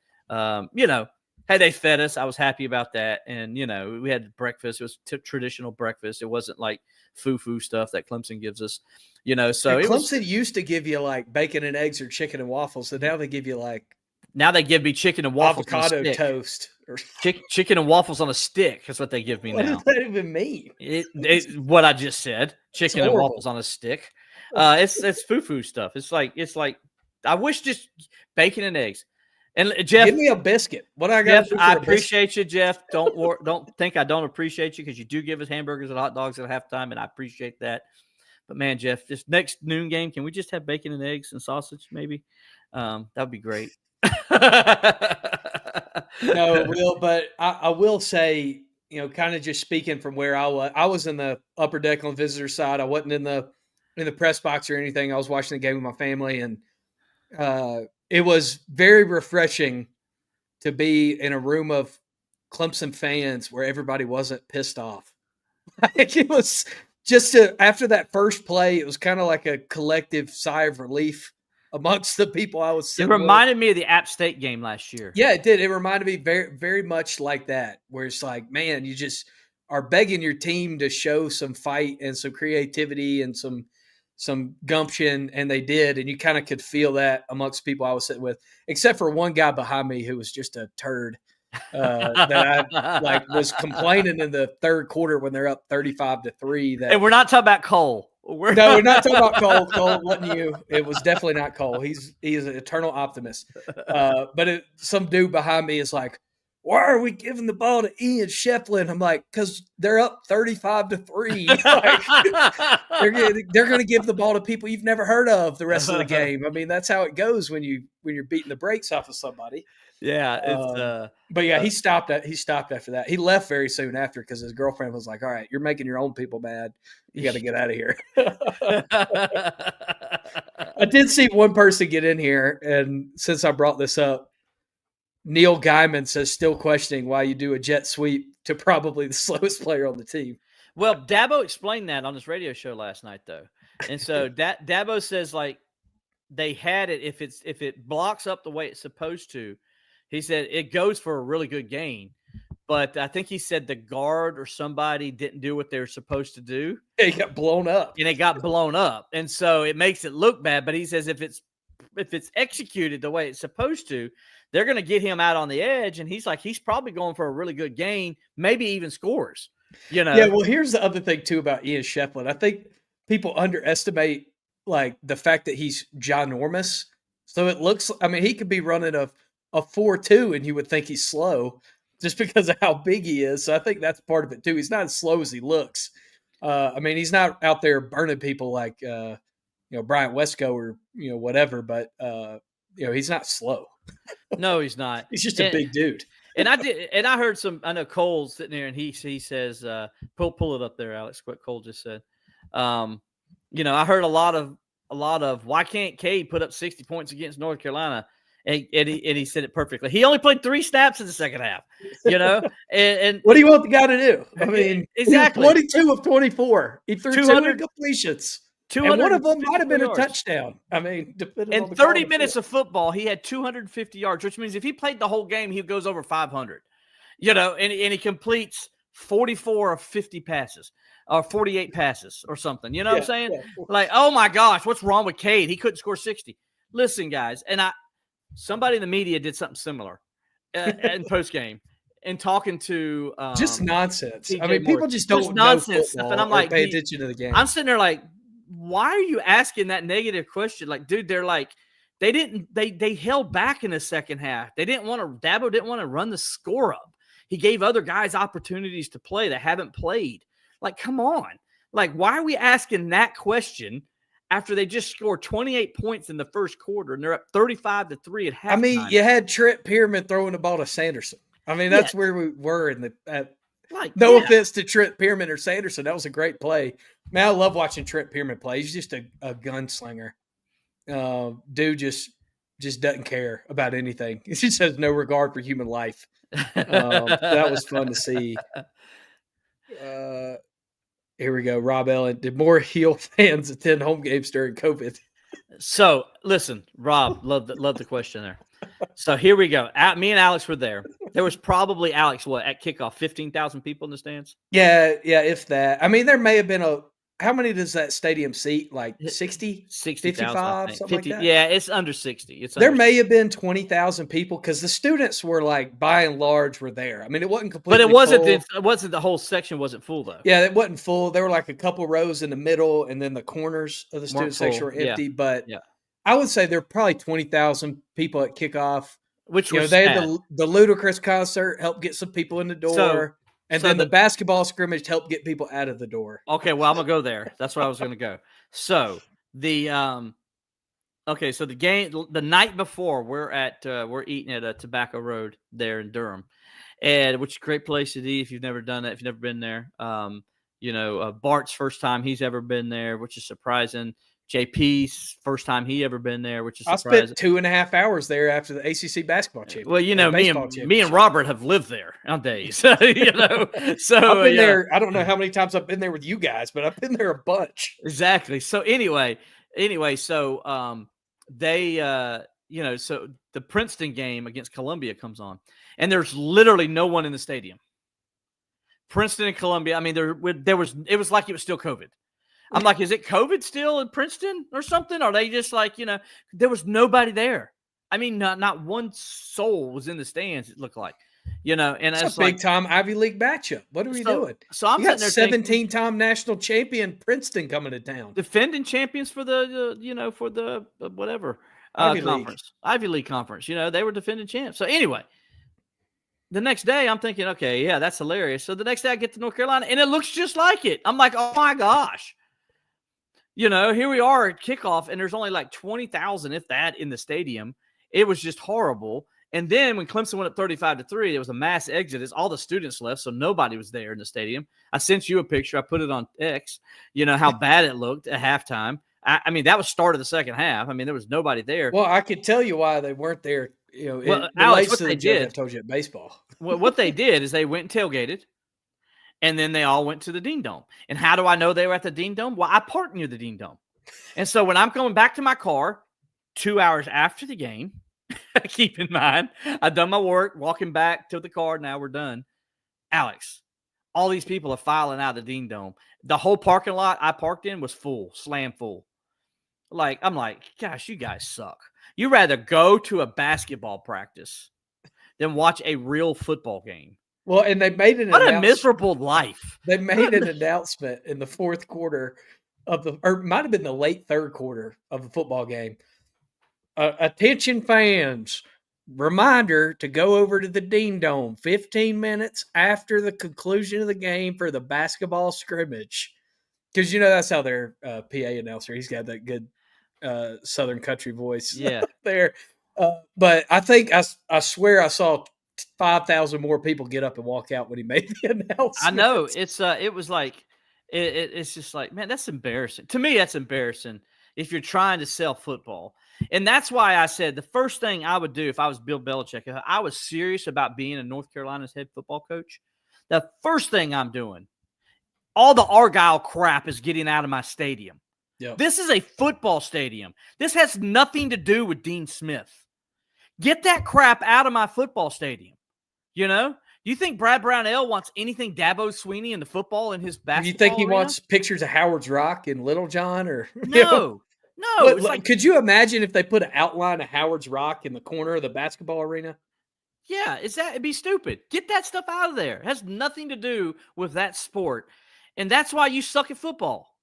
hey, they fed us. I was happy about that, and we had breakfast. It was traditional breakfast. It wasn't like foo-foo stuff that Clemson gives us. So Clemson used to give you like bacon and eggs or chicken and waffles. So now they give you now they give me chicken and waffles avocado on a stick. Toast or chicken and waffles on a stick. That's what they give me now. What does that even mean? What I just said. Chicken and waffles on a stick. It's foo-foo stuff. It's like I wish just bacon and eggs. And Jeff, give me a biscuit. What I got? Jeff, I appreciate you, Jeff. Don't think I don't appreciate you because you do give us hamburgers and hot dogs at halftime, and I appreciate that. But man, Jeff, this next noon game, can we just have bacon and eggs and sausage? Maybe that would be great. No, it will. But I will say, kind of just speaking from where I was in the upper deck on the visitor side. I wasn't in the press box or anything. I was watching the game with my family, and it was very refreshing to be in a room of Clemson fans where everybody wasn't pissed off. It was just after that first play, it was kind of like a collective sigh of relief amongst the people I was sitting with. It reminded me of the App State game last year. Yeah, it did. It reminded me very, very much like that, where it's like, man, you just are begging your team to show some fight and some creativity and some gumption, and they did, and you kind of could feel that amongst people I was sitting with, except for one guy behind me who was just a turd that I was complaining in the third quarter when they're up 35-3. And we're not talking about Cole. No, we're not talking about Cole. Cole wasn't you. It was definitely not Cole. He is an eternal optimist. But some dude behind me is like, why are we giving the ball to Ian Shefflin? I'm like, because they're up 35-3. They're going to give the ball to people you've never heard of the rest of the game. I mean, that's how it goes when you're beating the brakes off of somebody. Yeah, but yeah, he stopped after that. He left very soon after because his girlfriend was like, "All right, you're making your own people mad. You got to get out of here." I did see one person get in here, and since I brought this up, Neil Gaiman says still questioning why you do a jet sweep to probably the slowest player on the team. Well, Dabo explained that on his radio show last night, though, and so Dabo says like they had it if it blocks up the way it's supposed to. He said it goes for a really good gain, but I think he said the guard or somebody didn't do what they were supposed to do. It got blown up. And it got blown up. And so it makes it look bad. But he says if it's executed the way it's supposed to, they're going to get him out on the edge. And he's like, he's probably going for a really good gain, maybe even scores. Yeah, well, here's the other thing, too, about Ian Shefflin. I think people underestimate, like, the fact that he's ginormous. So it looks – I mean, he could be running a 4.2 and you would think he's slow just because of how big he is. So I think that's part of it too. He's not as slow as he looks. I mean, he's not out there burning people like Bryant Wesco or whatever, but he's not slow. No, he's not. He's just a big dude. And I heard I know Cole's sitting there and he says, pull it up there, Alex, what Cole just said. I heard a lot of why can't Cade put up 60 points against North Carolina? And he said it perfectly. He only played 3 snaps in the second half, and what do you want the guy to do? I mean, exactly. 22 of 24. He threw 200 completions. And one of them might have been a touchdown. I mean, in 30 minutes of football, he had 250 yards, which means if he played the whole game, he goes over 500. And he completes 44 of 50 passes or 48 passes or something. You know what I'm saying? Yeah. Like, oh my gosh, what's wrong with Cade? He couldn't score 60. Listen, guys, and somebody in the media did something similar in post game and talking to just nonsense. TJ I mean, people just don't know football and I'm like, pay attention to the game. I'm sitting there like, why are you asking that negative question? Like, dude, they're like, they held back in the second half. Dabo didn't want to run the score up. He gave other guys opportunities to play that haven't played. Like, come on. Like, why are we asking that question after they just scored 28 points in the first quarter and they're up 35-3 at halftime? I mean, you had Trent Pierman throwing the ball to Sanderson. I mean, that's where we were in the no offense to Trent Pierman or Sanderson. That was a great play. Man, I love watching Trent Pierman play. He's just a gunslinger. Dude just doesn't care about anything. He just has no regard for human life. That was fun to see. Here we go. Rob Ellen. Did more heel fans attend home games during COVID? So, listen, Rob, love the question there. So here we go. Me and Alex were there. There was probably, Alex, at kickoff, 15,000 people in the stands? Yeah, if that. I mean, there may have been how many does that stadium seat? Like 60? 55, something 50, like that? Yeah, it's under 60. There may have been 20,000 people because the students were like, by and large, were there. I mean, it wasn't completely full. It wasn't the whole section wasn't full, though. Yeah, it wasn't full. There were like a couple rows in the middle, and then the corners of the student section were empty. Yeah. But I would say there were probably 20,000 people at kickoff. Which was they had the Ludacris concert helped get some people in the door. And then the basketball scrimmage helped get people out of the door. Okay, well, I'm going to go there. That's where I was going to go. So, the game, the night before, we're eating at Tobacco Road there in Durham, which is a great place to eat if you've never done that, if you've never been there. Bart's first time he's ever been there, which is surprising. JP's first time he ever been there, which is surprising. I spent 2.5 hours there after the ACC basketball championship. Well, me and Robert have lived there on days. So I've been there. I don't know how many times I've been there with you guys, but I've been there a bunch. Exactly. So anyway, so so the Princeton game against Columbia comes on, and there's literally no one in the stadium. Princeton and Columbia. I mean, it was like it was still COVID. I'm like, is it COVID still in Princeton or something? Are they just like, there was nobody there. I mean, not one soul was in the stands, it looked like, and it's a big time Ivy League matchup. What are we doing? So I'm got 17-time national champion Princeton coming to town. Defending champions for the, whatever conference, Ivy League conference, they were defending champs. So anyway, the next day I'm thinking, okay, yeah, that's hilarious. So the next day I get to North Carolina and it looks just like it. I'm like, oh my gosh. Here we are at kickoff, and there's only like 20,000, if that, in the stadium. It was just horrible. And then when Clemson went up 35-3, there was a mass exodus. All the students left, so nobody was there in the stadium. I sent you a picture. I put it on X. How bad it looked at halftime. I mean, that was start of the second half. I mean, there was nobody there. Well, I could tell you why they weren't there. Alex, what they did, I told you at baseball. Well, what they did is they went and tailgated. And then they all went to the Dean Dome. And how do I know they were at the Dean Dome? Well, I parked near the Dean Dome. And so when I'm going back to my car 2 hours after the game, keep in mind, I've done my work, walking back to the car. Now we're done. Alex, all these people are filing out of the Dean Dome. The whole parking lot I parked in was full, slam full. I'm like, gosh, you guys suck. You'd rather go to a basketball practice than watch a real football game. Well, and they made an announcement. What a miserable life. They made an announcement in the fourth quarter or might have been the late third quarter of the football game. Attention fans, reminder to go over to the Dean Dome 15 minutes after the conclusion of the game for the basketball scrimmage. Because, that's how their PA announcer, he's got that good Southern country voice Yeah. there. But I think I swear I saw 5,000 more people get up and walk out when he made the announcement. I know it was like it's just like, man, that's embarrassing. To me, that's embarrassing if you're trying to sell football. And that's why I said the first thing I would do if I was Bill Belichick, if I was serious about being a North Carolina's head football coach, the first thing I'm doing, all the Argyle crap is getting out of my stadium. Yep. This is a football stadium. This has nothing to do with Dean Smith. Get that crap out of my football stadium. You know? Do you think Brad Brownell wants anything Dabo Swinney in the football in his basketball? Do you think he arena? wants pictures of Howard's Rock and Little John? Or No. No. But, It's like, could you imagine if they put an outline of Howard's Rock in the corner of the basketball arena? yeah, it'd be stupid. Get that stuff out of there. It has nothing to do with that sport. And that's why you suck at football.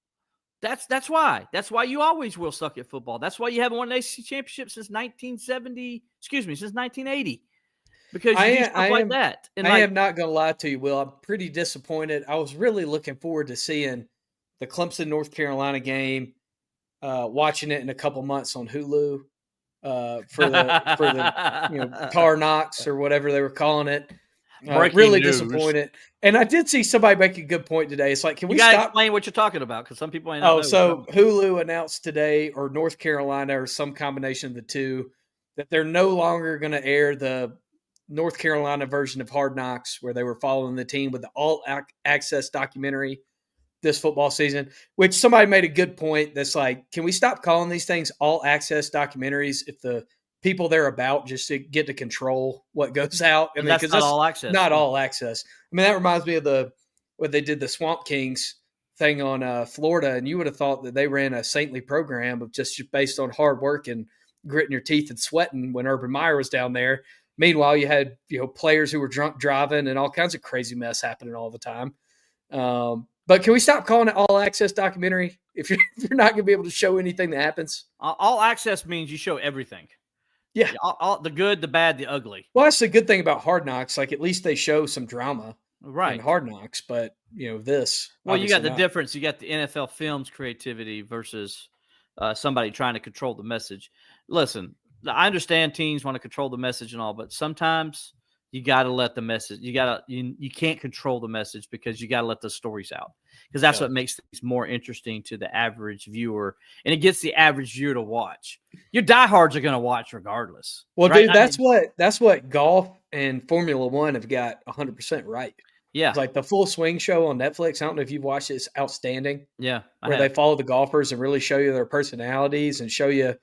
That's why. That's why you always will suck at football. That's why you haven't won an ACC championship since 1980. Because you do stuff like that. And I am not going to lie to you, Will. I'm pretty disappointed. I was really looking forward to seeing the Clemson, North Carolina game, watching it in a couple months on Hulu for the Tar Knocks or whatever they were calling it. Really news. Disappointed. And I did see somebody make a good point today. It's like, can we gotta stop? explain what you're talking about because some people ain't. Oh, so Hulu announced today, or North Carolina, or some combination of the two, that they're no longer going to air the North Carolina version of Hard Knocks, where they were following the team with the all-access documentary this football season. Which somebody made a good point. That's like, can we stop calling these things all-access documentaries if the people they're about just to get to control what goes out? I mean, that's not all access. Not all access. I mean, that reminds me of what they did the Swamp Kings thing on Florida, and you would have thought that they ran a saintly program of just based on hard work and gritting your teeth and sweating when Urban Meyer was down there. Meanwhile, you had players who were drunk driving and all kinds of crazy mess happening all the time. But can we stop calling it all access documentary if you're not going to be able to show anything that happens? All access means you show everything. Yeah, all the good, the bad, the ugly. Well, that's the good thing about Hard Knocks. Like, at least they show some drama, right? In Hard Knocks, but this. Well, you got the difference. You got the NFL Films creativity versus somebody trying to control the message. Listen, I understand teams want to control the message and all, but sometimes you got to let the message. You can't control the message because you got to let the stories out because that's what makes things more interesting to the average viewer, and it gets the average viewer to watch. Your diehards are going to watch regardless. Well, right? dude, that's what golf and Formula One have got 100% right. Yeah, it's like the Full Swing show on Netflix. I don't know if you've watched it. It's outstanding. Yeah, where they follow the golfers and really show you their personalities and show you.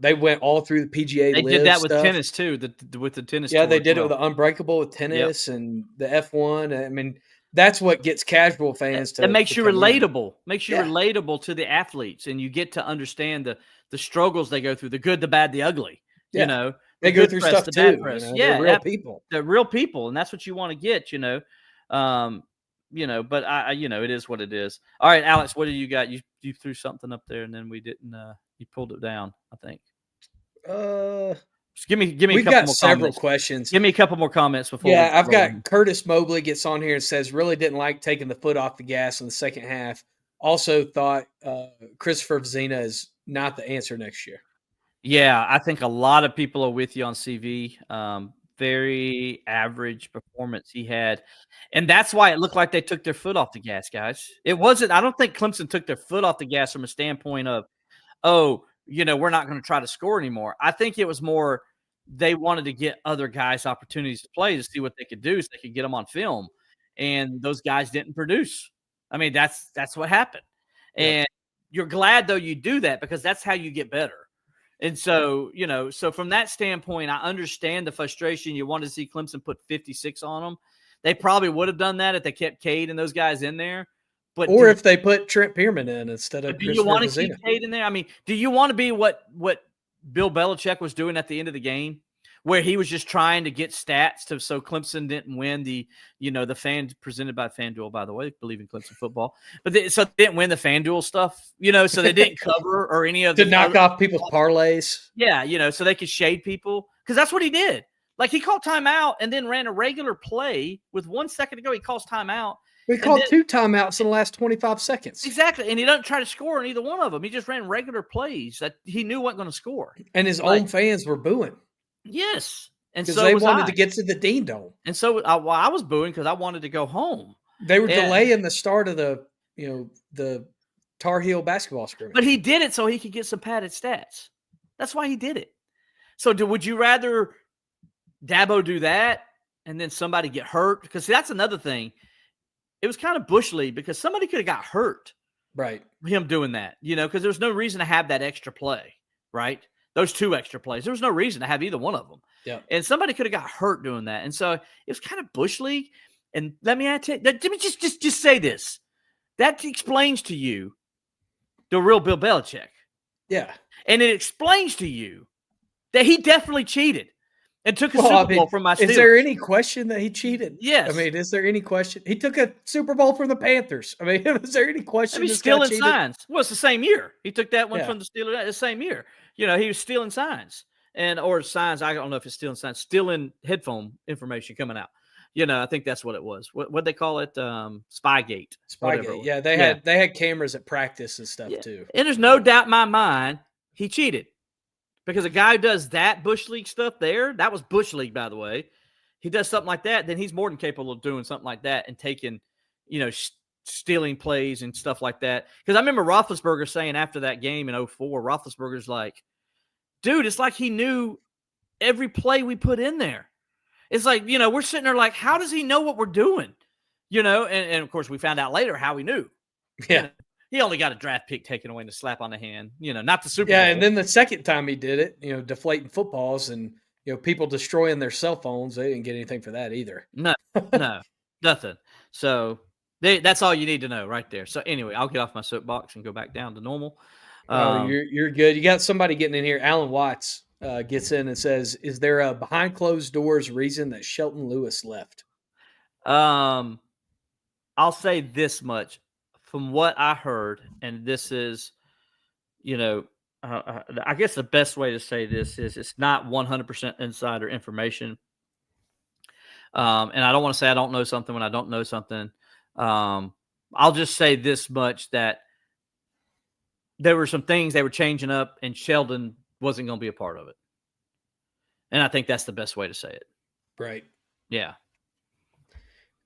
They went all through the PGA. They did that with tennis too. With the tennis. Yeah, they did it with the Unbreakable with tennis and the F1. I mean, that's what gets casual fans to. It makes you relatable. Makes you relatable to the athletes, and you get to understand the struggles they go through, the good, the bad, the ugly. Yeah. They go through stuff too. They're real people. They're real people, and that's what you want to get. But it is what it is. All right, Alex, what do you got? You threw something up there, and then we didn't. You pulled it down, I think. Just give me. We've got several questions. Give me a couple more comments before. Yeah, I've got Curtis Mobley gets on here and says really didn't like taking the foot off the gas in the second half. Also thought Christopher Vizina is not the answer next year. Yeah, I think a lot of people are with you on CV. Very average performance he had. And that's why it looked like they took their foot off the gas, guys. It wasn't – I don't think Clemson took their foot off the gas from a standpoint of, we're not going to try to score anymore. I think it was more they wanted to get other guys opportunities to play to see what they could do so they could get them on film. And those guys didn't produce. I mean, that's what happened. Yeah. And you're glad, though, you do that because that's how you get better. And so, so from that standpoint, I understand the frustration. You want to see Clemson put 56 on them. They probably would have done that if they kept Cade and those guys in there. Or if they put Trent Pierman in instead of do you want to keep Cade in there? I mean, do you want to be what Bill Belichick was doing at the end of the game, where he was just trying to get stats so Clemson didn't win the fan presented by FanDuel, by the way, Bleav in Clemson football, but they didn't win the FanDuel stuff, so they didn't cover or any of to knock off people's parlays. Yeah. So they could shade people because that's what he did. Like he called timeout and then ran a regular play with 1 second to go. He calls timeout. We called 2 timeouts in the last 25 seconds. Exactly. And he doesn't try to score in either one of them. He just ran regular plays that he knew wasn't going to score. And his own fans were booing. Yes. And because so they was wanted I. to get to the Dean Dome. And so I was booing because I wanted to go home. They were delaying the start of the Tar Heel basketball scrimmage. But he did it so he could get some padded stats. That's why he did it. So would you rather Dabo do that and then somebody get hurt? Because that's another thing. It was kind of Bush League because somebody could have got hurt. Right. Him doing that, because there's no reason to have that extra play, right? Those 2 extra plays. There was no reason to have either one of them. Yeah. And somebody could have got hurt doing that. And so it was kind of Bush League. And let me just say this. That explains to you the real Bill Belichick. Yeah. And it explains to you that he definitely cheated and took a Super Bowl from my Steelers. Is there any question that he cheated? Yes. I mean, is there any question? He took a Super Bowl from the Panthers. I mean, is there any question? He's stealing signs. Well, it's the same year. He took that one from the Steelers the same year. He was stealing signs. Or signs, I don't know if it's stealing signs, stealing headphone information coming out. I think that's what it was. What they call it? Spygate. Spygate. Yeah, they had cameras at practice and stuff too. And there's no doubt in my mind he cheated. Because a guy who does that Bush League stuff there, that was Bush League, by the way. He does something like that, then he's more than capable of doing something like that and taking, stealing plays and stuff like that. Because I remember Roethlisberger saying after that game in 2004, Roethlisberger's like, dude, it's like he knew every play we put in there. It's like, we're sitting there like, how does he know what we're doing? And of course, we found out later how he knew. Yeah. He only got a draft pick taken away and a slap on the hand, not the Super Bowl. Yeah, and then the second time he did it, deflating footballs and, people destroying their cell phones, they didn't get anything for that either. No, nothing. So that's all you need to know right there. So anyway, I'll get off my soapbox and go back down to normal. You're good. You got somebody getting in here. Alan Watts gets in and says, is there a behind closed doors reason that Shelton Lewis left? I'll say this much. From what I heard, and this is, I guess the best way to say this is it's not 100% insider information. And I don't want to say I don't know something when I don't know something. I'll just say this much, that there were some things they were changing up and Sheldon wasn't going to be a part of it. And I think that's the best way to say it. Right. Yeah.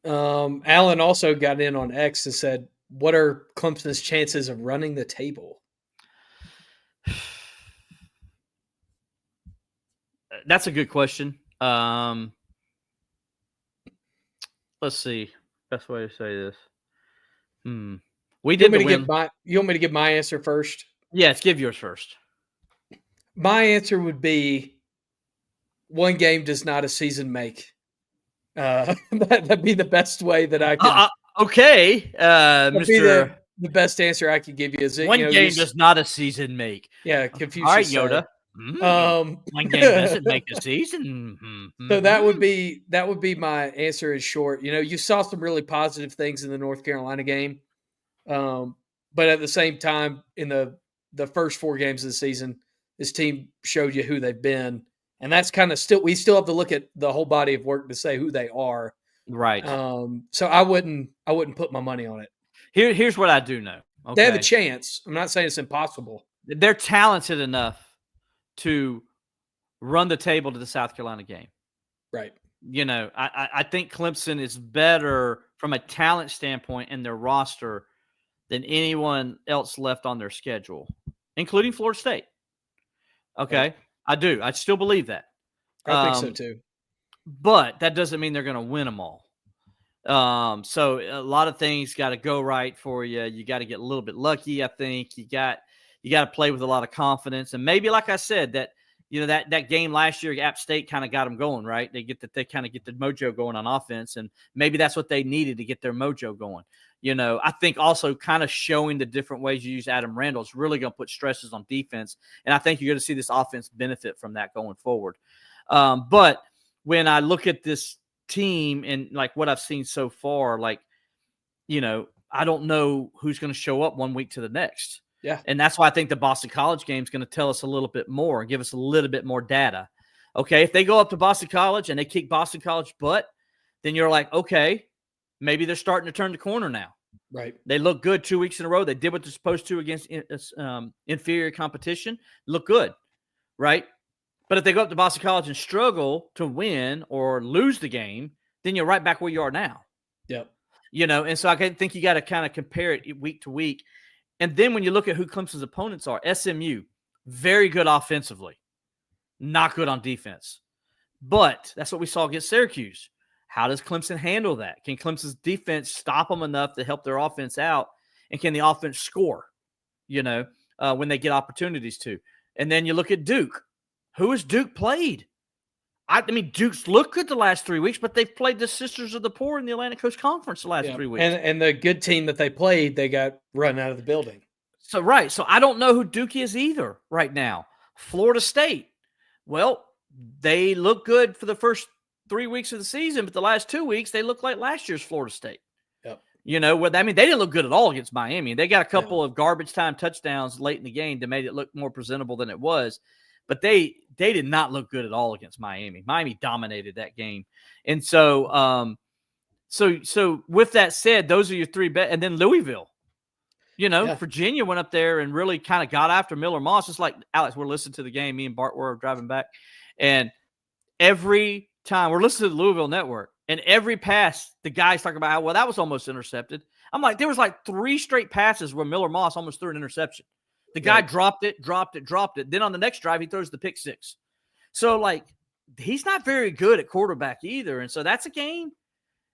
Alan also got in on X and said, what are Clemson's chances of running the table? That's a good question. Let's see. Best way to say this. We did you want me to give my answer first? Yes, give yours first. My answer would be 1 game does not a season make. That'd be the best way that I could. Okay, Mr. The best answer I could give you is 1 game does not a season make. Yeah, Confucius. All right, Yoda. 1 game doesn't make a season. So that would be my answer in short. You saw some really positive things in the North Carolina game, but at the same time, in the first 4 games of the season, this team showed you who they've been, and that's kind of we still have to look at the whole body of work to say who they are. Right. So I wouldn't put my money on it. Here's what I do know. Okay. They have a chance. I'm not saying it's impossible. They're talented enough to run the table to the South Carolina game. Right. I think Clemson is better from a talent standpoint in their roster than anyone else left on their schedule, including Florida State. Okay. Right. I do. I still believe that. I think so too. But that doesn't mean they're going to win them all. So a lot of things got to go right for you. You got to get a little bit lucky. I think you got to play with a lot of confidence, and maybe, like I said, that that game last year, App State kind of got them going, right? They kind of get the mojo going on offense, and maybe that's what they needed to get their mojo going. I think also kind of showing the different ways you use Adam Randall is really going to put stresses on defense, and I think you're going to see this offense benefit from that going forward. But when I look at this team and like what I've seen so far, I don't know who's going to show up 1 week to the next. Yeah. And that's why I think the Boston College game is going to tell us a little bit more and give us a little bit more data. Okay. If they go up to Boston College and they kick Boston College butt, then you're like, okay, maybe they're starting to turn the corner now. Right. They look good 2 weeks in a row. They did what they're supposed to against inferior competition. Look good, right? But if they go up to Boston College and struggle to win or lose the game, then you're right back where you are now. Yep. And so I think you got to kind of compare it week to week. And then when you look at who Clemson's opponents are, SMU, very good offensively, not good on defense. But that's what we saw against Syracuse. How does Clemson handle that? Can Clemson's defense stop them enough to help their offense out? And can the offense score, when they get opportunities to? And then you look at Duke. Who has Duke played? I mean, Duke's looked good the last 3 weeks, but they've played the Sisters of the Poor in the Atlantic Coast Conference the last 3 weeks. And the good team that they played, they got run out of the building. So, right. So I don't know who Duke is either right now. Florida State. Well, they look good for the first 3 weeks of the season, but the last 2 weeks, they look like last year's Florida State. Yep. They didn't look good at all against Miami. They got a couple of garbage time touchdowns late in the game to make it look more presentable than it was. But they did not look good at all against Miami. Miami dominated that game. And so with that said, those are your three best. And then Louisville. Virginia went up there and really kind of got after Miller Moss. Just like Alex, we're listening to the game. Me and Bart were driving back. And every time we're listening to the Louisville Network, and every pass, the guy's talking about how, that was almost intercepted. I'm like, there was like 3 straight passes where Miller Moss almost threw an interception. The guy dropped it. Then on the next drive, he throws the pick 6. So, he's not very good at quarterback either. And so that's a game.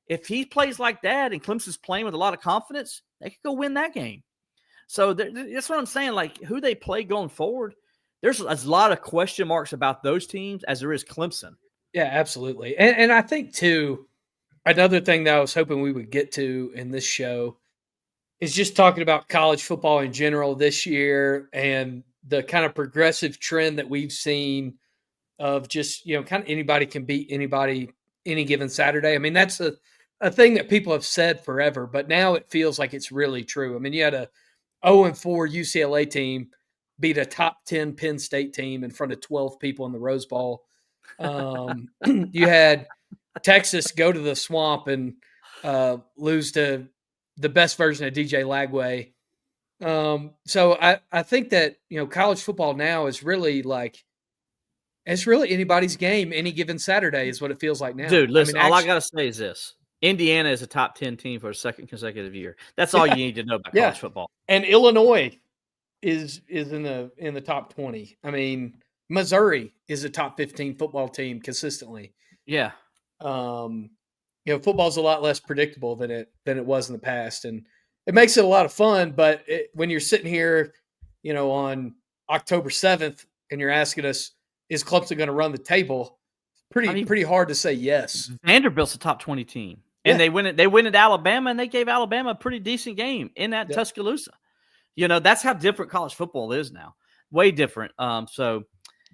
If he plays like that and Clemson's playing with a lot of confidence, they could go win that game. So that's what I'm saying. Who they play going forward, there's a lot of question marks about those teams as there is Clemson. Yeah, absolutely. And I think, too, another thing that I was hoping we would get to in this show is just talking about college football in general this year and the kind of progressive trend that we've seen of just, kind of anybody can beat anybody any given Saturday. I mean, that's a thing that people have said forever, but now it feels like it's really true. I mean, you had a 0-4 UCLA team beat a top 10 Penn State team in front of 12 people in the Rose Bowl. You had Texas go to the Swamp and lose to the best version of DJ Lagway. So I think that, college football now is really it's really anybody's game any given Saturday is what it feels like now. Dude, listen, all I got to say is this. Indiana is a top 10 team for a second consecutive year. That's all you need to know about college football. And Illinois is in the top 20. I mean, Missouri is a top 15 football team consistently. Yeah. Football's a lot less predictable than it was in the past, and it makes it a lot of fun. But when you're sitting here, on October 7th, and you're asking us, is Clemson going to run the table? Pretty hard to say yes. Vanderbilt's a top 20 team, and they win at Alabama, and they gave Alabama a pretty decent game in that Tuscaloosa. That's how different college football is now. Way different. So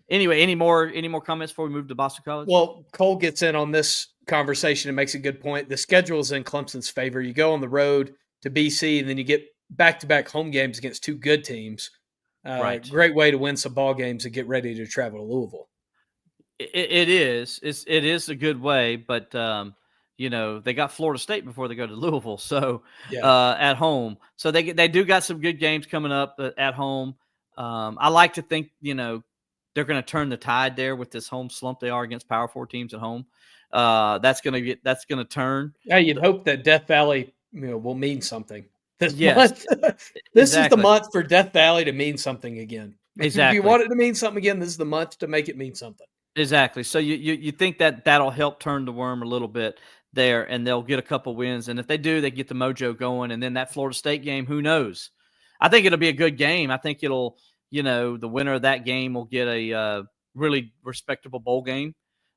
anyway, any more comments before we move to Boston College? Well, Cole gets in on this conversation and makes a good point. The schedule is in Clemson's favor. You go on the road to BC, and then you get back-to-back home games against 2 good teams. Right. Great way to win some ball games and get ready to travel to Louisville. It is. It is a good way, but they got Florida State before they go to Louisville, so at home. So they do got some good games coming up at home. I like to think they're going to turn the tide there with this home slump they are against Power 4 teams at home. That's going to turn. Yeah, you'd hope that Death Valley will mean something this month. This is the month for Death Valley to mean something again. Exactly. If you want it to mean something again, this is the month to make it mean something. Exactly. So you think that'll help turn the worm a little bit there, and they'll get a couple wins. And if they do, they get the mojo going. And then that Florida State game, who knows? I think it'll be a good game. I think it'll, the winner of that game will get a really respectable bowl game,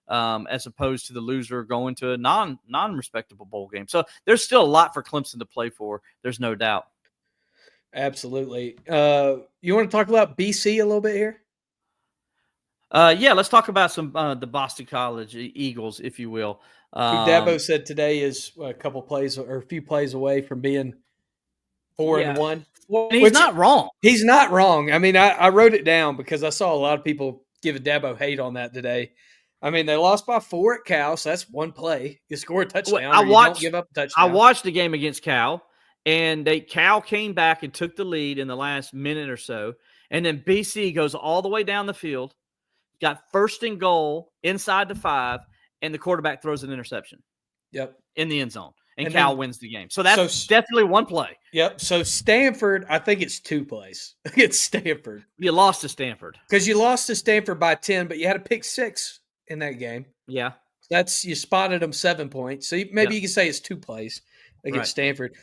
as opposed to the loser going to a non-respectable bowl game. So there's still a lot for Clemson to play for. There's no doubt. Absolutely. You want to talk about BC a little bit here? Let's talk about some the Boston College Eagles, if you will. Who Dabo said today is a few plays away from being 4-1. Well, he's not wrong. He's not wrong. I mean, I wrote it down because I saw a lot of people giving Dabo hate on that today. I mean, they lost by 4 at Cal, so that's one play. You score a touchdown, I or you don't give up a touchdown. I watched the game against Cal, and Cal came back and took the lead in the last minute or so, and then BC goes all the way down the field, got first and goal inside the 5, and the quarterback throws an interception. Yep. In the end zone, and then Cal wins the game. So that's definitely one play. Yep. So Stanford, I think it's 2 plays against Stanford. You lost to Stanford. Because you lost to Stanford by 10, but you had a pick 6 in that game. Yeah. You spotted them 7 points. So maybe you can say it's 2 plays against Stanford.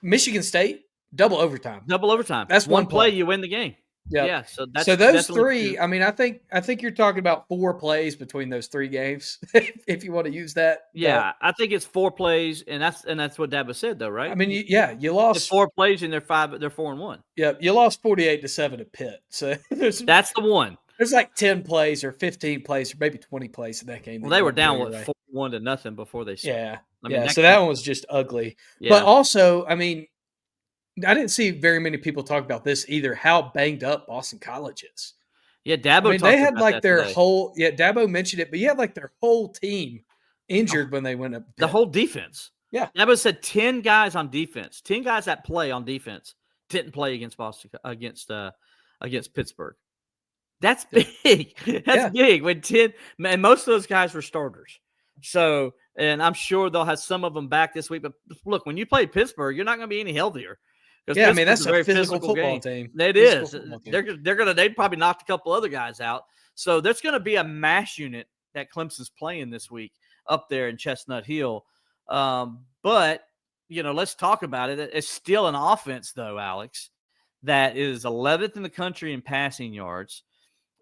Michigan State, double overtime. That's one play. You win the game. Yep. Yeah. So those 3, 2. I mean, I think you're talking about 4 plays between those 3 games, if you want to use that. Yeah, I think it's 4 plays, and that's what Dabo said, though, right? I mean, you lost it's 4 plays, and they're 4-1. Yeah, you lost 48-7 at Pitt. So that's the one. There's like 10 plays or 15 plays or maybe 20 plays in that game. Well, they were down 4-1 before they. Yeah, I mean, so that one was just ugly. Yeah. But also, I mean, I didn't see very many people talk about this either. How banged up Boston College is. Yeah, Dabo. They had like their whole. Yeah, Dabo mentioned it, but you had like their whole team injured when they went up. The whole defense. Yeah, Dabo said 10 guys on defense, 10 guys that play on defense didn't play against Boston against Pittsburgh. That's big. That's big. When 10, and most of those guys were starters. So, and I'm sure they'll have some of them back this week. But look, when you play Pittsburgh, you're not going to be any healthier. Yeah, I mean, that's a very physical football team. It is. They'd probably knocked a couple other guys out. So there's going to be a mass unit that Clemson's playing this week up there in Chestnut Hill. But, let's talk about it. It's still an offense, though, Alex, that is 11th in the country in passing yards.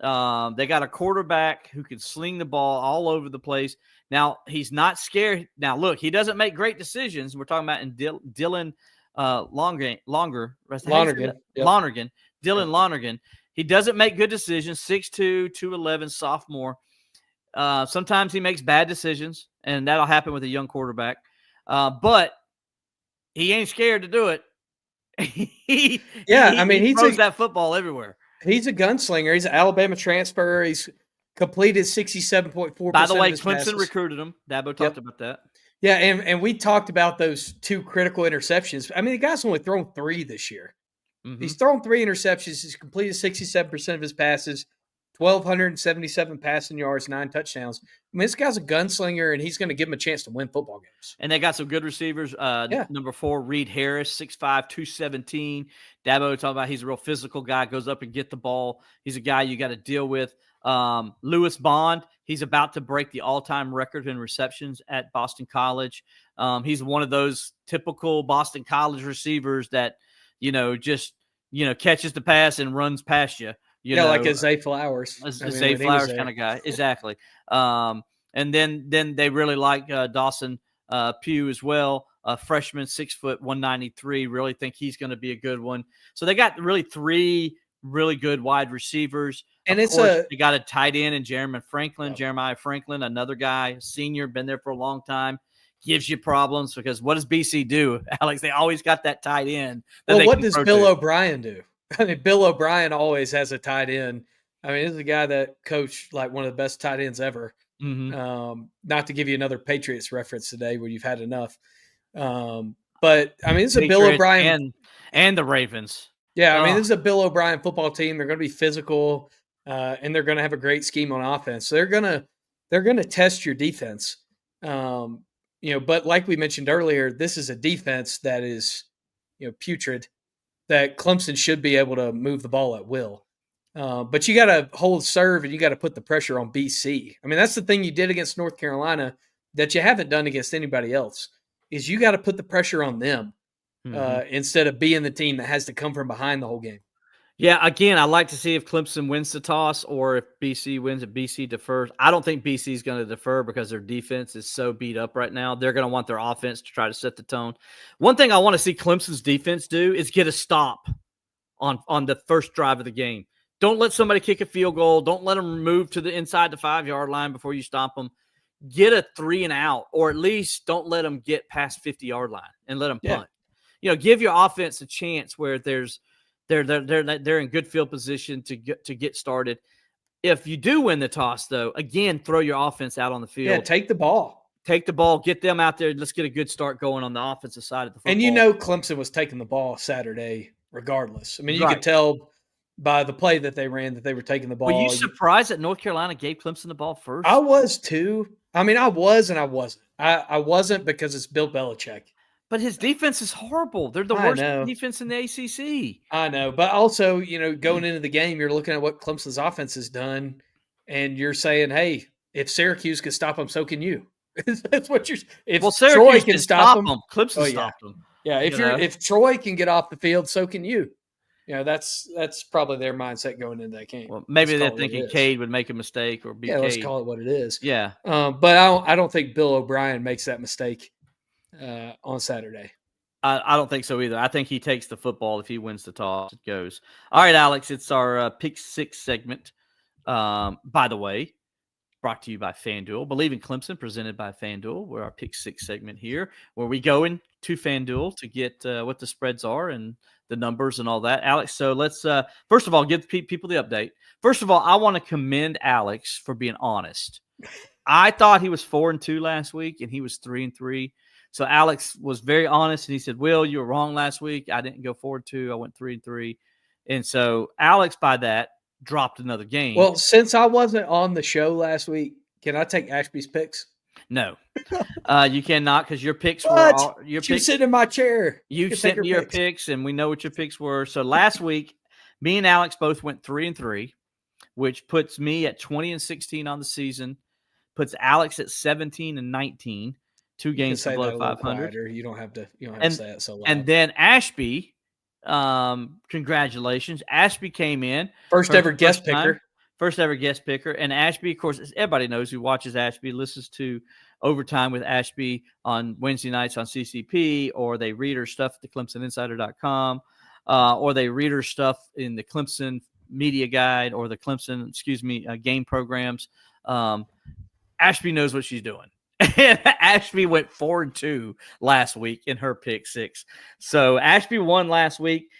They got a quarterback who can sling the ball all over the place. Now, he's not scared. Now, look, he doesn't make great decisions. We're talking about in Dylan Lonergan. Dylan Lonergan. He doesn't make good decisions. 6'2", 211, sophomore. Sometimes he makes bad decisions, and that'll happen with a young quarterback. But he ain't scared to do it. He throws that football everywhere. He's a gunslinger. He's an Alabama transfer. He's completed 67.4%. By the way, of his Clemson passes. recruited him. Dabo talked about that. Yeah, and we talked about those 2 critical interceptions. I mean, the guy's only thrown 3 this year. Mm-hmm. He's thrown 3 interceptions. He's completed 67% of his passes, 1,277 passing yards, 9 touchdowns. I mean, this guy's a gunslinger, and he's going to give him a chance to win football games. And they got some good receivers. Number 4, Reed Harris, 6'5", 217. Dabo talking about he's a real physical guy, goes up and get the ball. He's a guy you got to deal with. Lewis Bond, he's about to break the all-time record in receptions at Boston College. He's one of those typical Boston College receivers that, catches the pass and runs past you. Like a Zay Flowers. Zay Flowers kind of guy. Exactly. And then they really like Dawson Pugh as well. Freshman, 6 foot, 193. Really think he's going to be a good one. So they got really 3 really good wide receivers. And they got a tight end in Jeremiah Franklin, another guy, senior, been there for a long time. Gives you problems because what does BC do, Alex? They always got that tight end. Well, what does Bill O'Brien do? I mean, Bill O'Brien always has a tight end. I mean, this is a guy that coached like one of the best tight ends ever. Mm-hmm. Not to give you another Patriots reference today where you've had enough. But, I mean, this is a Bill O'Brien. And the Ravens. Yeah, I mean, this is a Bill O'Brien football team. They're going to be physical, and they're going to have a great scheme on offense. So they're going to test your defense. But like we mentioned earlier, this is a defense that is, putrid, that Clemson should be able to move the ball at will. But you got to hold serve, and you got to put the pressure on BC. I mean, that's the thing you did against North Carolina that you haven't done against anybody else, is you got to put the pressure on them instead of being the team that has to come from behind the whole game. Yeah, again, I'd like to see if Clemson wins the toss or if BC wins and BC defers. I don't think BC is going to defer because their defense is so beat up right now. They're going to want their offense to try to set the tone. One thing I want to see Clemson's defense do is get a stop on the first drive of the game. Don't let somebody kick a field goal. Don't let them move to the inside the 5-yard line before you stop them. Get a 3 and out, or at least don't let them get past 50-yard line and let them punt. Give your offense a chance where they're in good field position to get started. if you do win the toss, though, again, throw your offense out on the field. Yeah, take the ball. Take the ball, get them out there. Let's get a good start going on the offensive side of the football. And you know Clemson was taking the ball Saturday regardless. I mean, you Right. could tell by the play that they ran that they were taking the ball. Were you surprised that North Carolina gave Clemson the ball first? I was too. I mean, I was and I wasn't. I wasn't because it's Bill Belichick. But his defense is horrible. They're the I worst know. defense in the ACC. I know. But also, you know, going into the game, you're looking at what Clemson's offense has done, and you're saying, hey, if Syracuse can stop them, so can you. That's what you're – if Syracuse Troy can stop them. Clemson stopped them. Yeah, if Troy can get off the field, so can you. You know, that's probably their mindset going into that game. Well, maybe they're thinking Cade would make a mistake or be Cade. Let's call it what it is. Yeah. But I don't think Bill O'Brien makes that mistake on Saturday. I don't think so either. I think he takes the football. If he wins the toss, it goes. All right, Alex, it's our Pick 6 segment. By the way, brought to you by FanDuel. Bleav in Clemson, presented by FanDuel. We're our Pick 6 segment here, where we go into FanDuel to get what the spreads are and the numbers and all that. Alex, so let's first of all give people the update. First of all, I want to commend Alex for being honest. I thought he was 4-2 last week, and he was 3-3. So Alex was very honest, and he said, Will, you were wrong last week. I didn't go 4-2. I went 3-3. And so Alex, by that, dropped another game. Well, since I wasn't on the show last week, can I take Ashby's picks? No. You cannot, because your picks what? were you sitting in my chair. You sent me your picks, and we know what your picks were. So last week, me and Alex both went 3-3, which puts me at 20-16 on the season, puts Alex at 17-19. 2 games below 500. You don't have to say it so loud. And then Ashby, congratulations. Ashby came in. First ever guest picker. And Ashby, of course, everybody knows who watches Ashby, listens to Overtime with Ashby on Wednesday nights on CCP, or they read her stuff at theclemsoninsider.com, or they read her stuff in the Clemson media guide or the Clemson, game programs. Ashby knows what she's doing. Ashby went 4-2 last week in her pick 6. So Ashby won last week.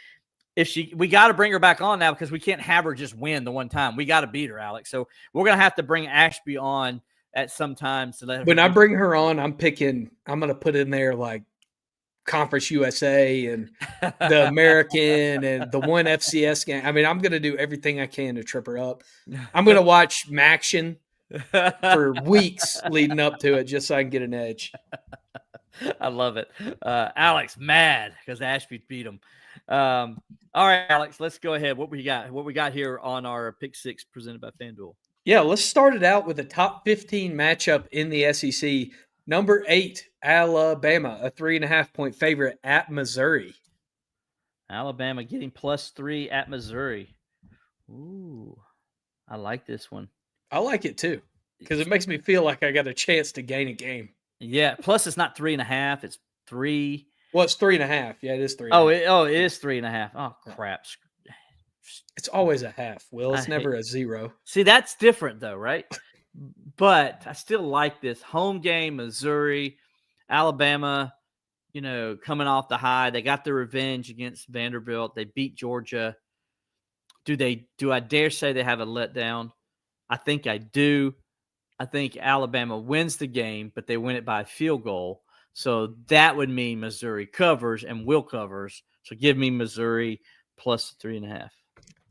We got to bring her back on now, because we can't have her just win the one time. We got to beat her, Alex. So we're going to have to bring Ashby on at some time. When I bring her on, I'm going to put in there like Conference USA and the American and the one FCS game. I mean, I'm going to do everything I can to trip her up. I'm going to watch Maction for weeks leading up to it, just so I can get an edge. I love it. Alex mad because Ashby beat him. All right, Alex, let's go ahead. What we got here on our Pick 6 presented by FanDuel? Yeah, let's start it out with a top 15 matchup in the SEC. Number 8, Alabama, a 3.5-point favorite at Missouri. Alabama getting +3 at Missouri. Ooh, I like this one. I like it too, because it makes me feel like I got a chance to gain a game. Yeah. Plus, it's not 3.5; it's 3. Well, it's 3.5. Yeah, it is 3. It is 3.5. Oh crap! It's always a half. Will, it's never a 0. See, that's different though, right? But I still like this home game. Missouri, Alabama. Coming off the high, they got their revenge against Vanderbilt. They beat Georgia. Do I dare say they have a letdown? I think I do. I think Alabama wins the game, but they win it by a field goal. So that would mean Missouri covers and will covers. So give me Missouri +3.5.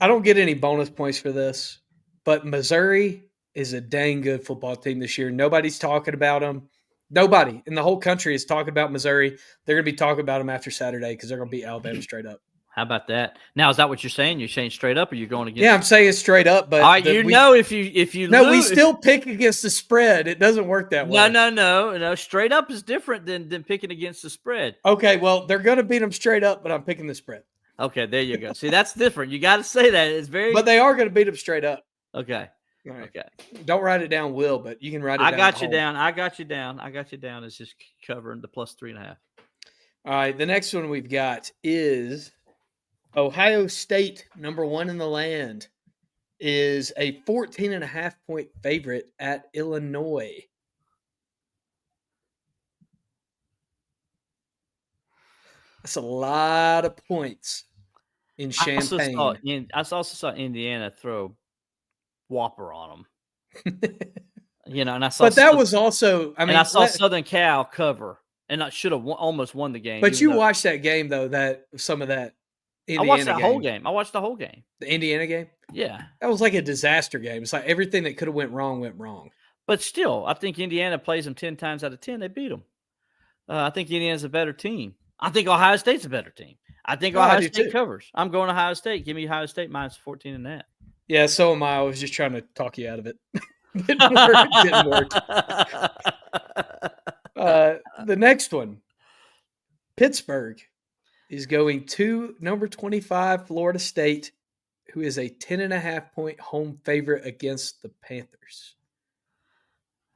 I don't get any bonus points for this, but Missouri is a dang good football team this year. Nobody's talking about them. Nobody in the whole country is talking about Missouri. They're going to be talking about them after Saturday, because they're going to beat Alabama straight up. How about that? Now, is that what you're saying? You're saying straight up, or you're going against? Yeah, I'm saying straight up. But all right, if you no, lose, we still pick against the spread. It doesn't work that way. No. Straight up is different than picking against the spread. Okay, well, they're going to beat them straight up, but I'm picking the spread. Okay, there you go. See, that's different. You got to say that. It's very. But they are going to beat them straight up. Okay. Right. Okay. Don't write it down, Will, but you can write it down. I got you down. It's just covering the +3.5. All right. The next one we've got is Ohio State, number 1 in the land, is a 14.5-point favorite at Illinois. That's a lot of points in Champaign. I also saw Indiana throw whopper on them. And I saw. But that was also, I mean, and I saw Southern Cal cover, and I should have almost won the game. But you watched that game though. Some of that Indiana I watched that game. whole game. I watched the whole game. The Indiana game. Yeah, that was like a disaster game. It's like everything that could have went wrong. But still, I think Indiana plays them 10 times out of 10. They beat them. I think Indiana's a better team. I think Ohio State's a better team. I think Ohio State covers. I'm going Ohio State. Give me Ohio State minus 14.5. Yeah, so am I. I was just trying to talk you out of it. Didn't work. The next one, Pittsburgh is going to number 25, Florida State, who is a 10.5-point home favorite against the Panthers.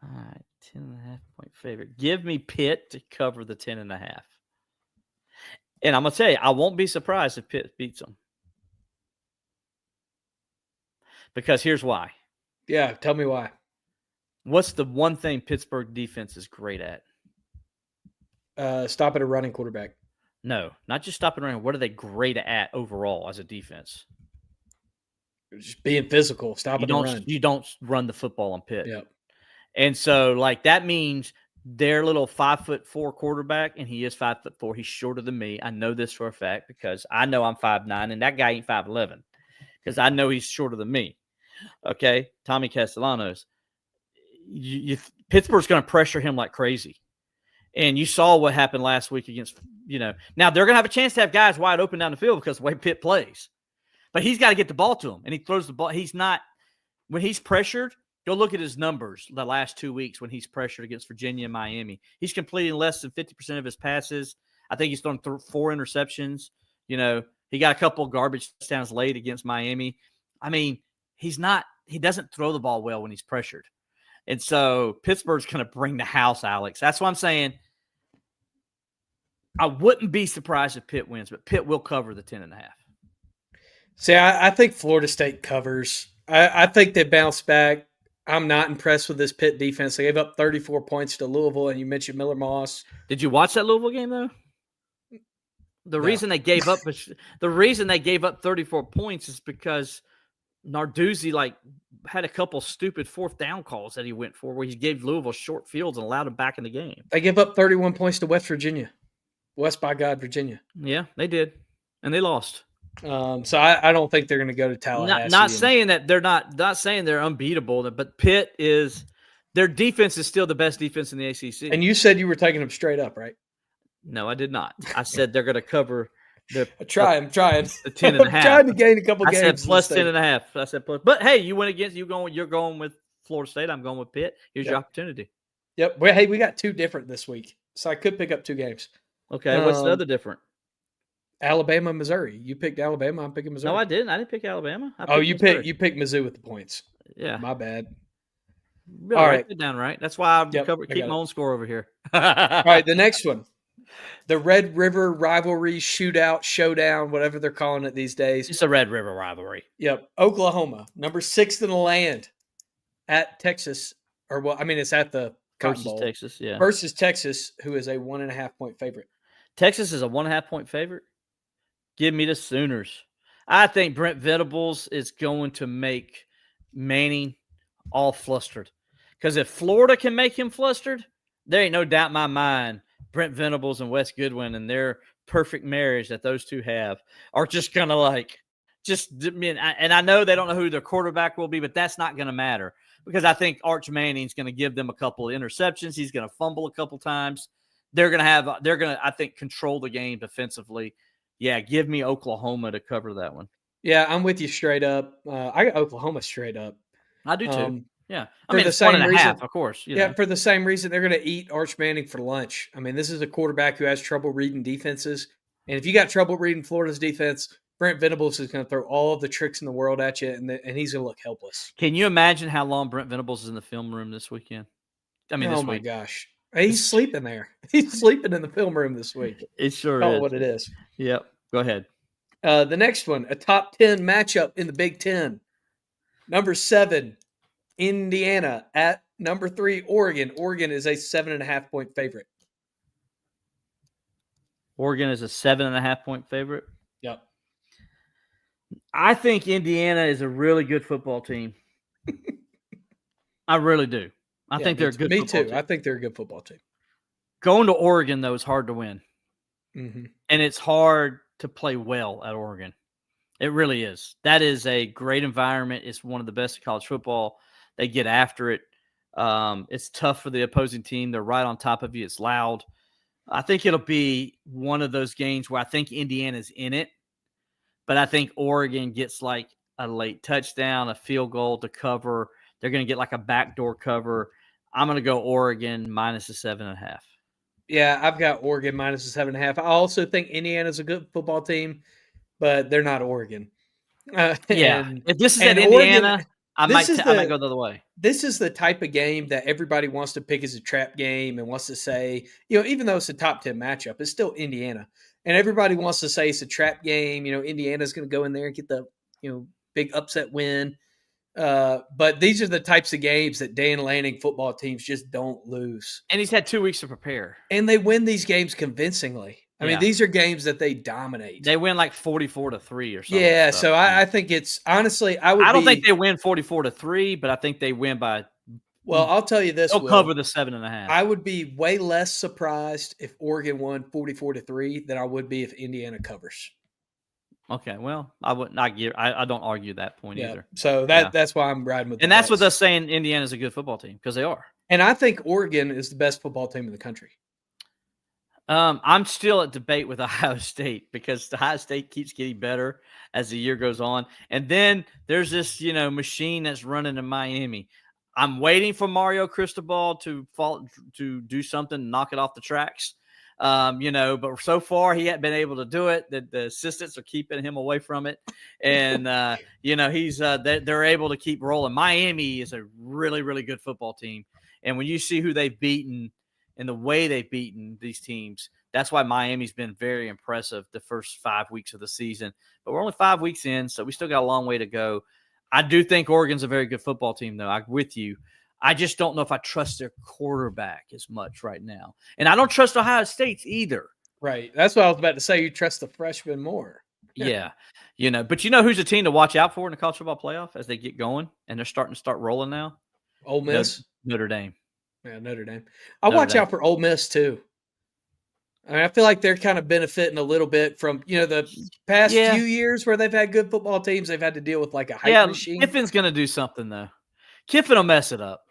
All right, 10.5-point favorite. Give me Pitt to cover the 10.5. And I'm going to tell you, I won't be surprised if Pitt beats them. Because here's why. Yeah, tell me why. What's the one thing Pittsburgh defense is great at? Stopping a running quarterback. No, not just stopping running. What are they great at overall as a defense? Just being physical, stopping the run. You don't run the football on Pitt. Yep. And so, that means their little 5'4" quarterback, and he is 5'4". He's shorter than me. I know this for a fact because I know I'm 5'9", and that guy ain't 5'11", because I know he's shorter than me. Okay, Tommy Castellanos. Pittsburgh's going to pressure him like crazy. And you saw what happened last week against, Now, they're going to have a chance to have guys wide open down the field because of the way Pitt plays. But he's got to get the ball to him, and he throws the ball. He's not – when he's pressured, go look at his numbers the last 2 weeks when he's pressured against Virginia and Miami. He's completing less than 50% of his passes. I think he's thrown 4 interceptions. He got a couple of garbage touchdowns late against Miami. I mean, he doesn't throw the ball well when he's pressured. And so Pittsburgh's going to bring the house, Alex. That's what I'm saying. I wouldn't be surprised if Pitt wins, but Pitt will cover the 10.5. See, I think Florida State covers. I think they bounce back. I'm not impressed with this Pitt defense. They gave up 34 points to Louisville, and you mentioned Miller Moss. Did you watch that Louisville game, though? The reason they gave up 34 points is because Narduzzi had a couple stupid 4th down calls that he went for where he gave Louisville short fields and allowed them back in the game. They gave up 31 points to Virginia. Virginia. Yeah, they did. And they lost. So I don't think they're going to go to Tallahassee. Not saying that they're not saying they're unbeatable, but Pitt their defense is still the best defense in the ACC. And you said you were taking them straight up, right? No, I did not. I said they're going to cover the. I'm trying. The 10.5. I'm trying to gain a couple games. I said plus 10.5. I said plus. But hey, you went against. You're going with Florida State. I'm going with Pitt. Here's your opportunity. Yep. Well, hey, we got 2 different this week, so I could pick up 2 games. Okay. What's the other different? Alabama, Missouri. You picked Alabama. I'm picking Missouri. No, I didn't. I didn't pick Alabama. You picked Mizzou with the points. Yeah. My bad. Really, all right. Write it down right. That's why I keep my own score over here. All right. The next one. The Red River rivalry shootout, showdown, whatever they're calling it these days. It's a Red River rivalry. Yep. Oklahoma, number 6 in the land at Texas. It's at the Cotton Bowl. Texas, yeah. Versus Texas, who is a 1.5-point favorite. Texas is a 1.5-point favorite. Give me the Sooners. I think Brent Venables is going to make Manning all flustered. Because if Florida can make him flustered, there ain't no doubt in my mind Brent Venables and Wes Goodwin and their perfect marriage that those two have are just going to and I know they don't know who their quarterback will be, but that's not going to matter because I think Arch Manning's going to give them a couple of interceptions. He's going to fumble a couple times. They're going to, I think, control the game defensively. Yeah, give me Oklahoma to cover that one. Yeah, I'm with you straight up. I got Oklahoma straight up. I do too. Yeah. It's 1.5, of course. For the same reason they're going to eat Arch Manning for lunch. I mean, this is a quarterback who has trouble reading defenses. And if you got trouble reading Florida's defense, Brent Venables is going to throw all of the tricks in the world at you, and he's going to look helpless. Can you imagine how long Brent Venables is in the film room this weekend? This week. My gosh. He's sleeping there. He's sleeping in the film room this week. It sure Call is. it what it is. Yep. Go ahead. The next one, a top 10 matchup in the Big Ten. Number 7, Indiana at number 3, Oregon. Oregon is a 7.5-point favorite. Oregon is a 7.5-point favorite. Yep. I think Indiana is a really good football team. I really do. I Yeah, think they're a good me football too. team. I think they're a good football team. Going to Oregon, though, is hard to win. Mm-hmm. And it's hard to play well at Oregon. It really is. That is a great environment. It's one of the best in college football. They get after it. It's tough for the opposing team. They're right on top of you. It's loud. I think it'll be one of those games where I think Indiana's in it, but I think Oregon gets like a late touchdown, a field goal to cover. They're going to get like a backdoor cover. I'm going to go Oregon minus the 7.5. Yeah, I've got Oregon minus the 7.5. I also think Indiana's a good football team, but they're not Oregon. Yeah, and, if this is and at Oregon, Indiana, I might go the other way. This is the type of game that everybody wants to pick as a trap game and wants to say, even though it's a top 10 matchup, it's still Indiana. And everybody wants to say it's a trap game. Indiana's going to go in there and get the, big upset win. But these are the types of games that Dan Lanning football teams just don't lose. And he's had 2 weeks to prepare. And they win these games convincingly. I mean, these are games that they dominate. They win like 44-3 or something. Yeah, so I think it's honestly, I don't think they win 44-3, but I think they win by. Well, I'll tell you this: they'll cover the 7.5. I would be way less surprised if Oregon won 44-3 than I would be if Indiana covers. Okay, well, I wouldn't. I don't argue that point either. So that's why I'm riding with. And that's with us saying Indiana's a good football team because they are. And I think Oregon is the best football team in the country. I'm still at debate with Ohio State because Ohio State keeps getting better as the year goes on. And then there's this, machine that's running in Miami. I'm waiting for Mario Cristobal to do something, knock it off the tracks. But so far he hasn't been able to do it. The assistants are keeping him away from it. And, they're able to keep rolling. Miami is a really, really good football team. And when you see who they've beaten, and the way they've beaten these teams, that's why Miami's been very impressive the first 5 weeks of the season. But we're only 5 weeks in, so we still got a long way to go. I do think Oregon's a very good football team, though. I'm with you. I just don't know if I trust their quarterback as much right now. And I don't trust Ohio State's either. Right. That's what I was about to say. You trust the freshman more. Yeah. But who's a team to watch out for in the college football playoff as they get going and they're starting to start rolling now? Ole Miss. Notre Dame. Yeah, Notre Dame. I'll watch out for Ole Miss too. I feel like they're kind of benefiting a little bit from, the past few years where they've had good football teams. They've had to deal with like a hype machine. Kiffin's going to do something though. Kiffin will mess it up.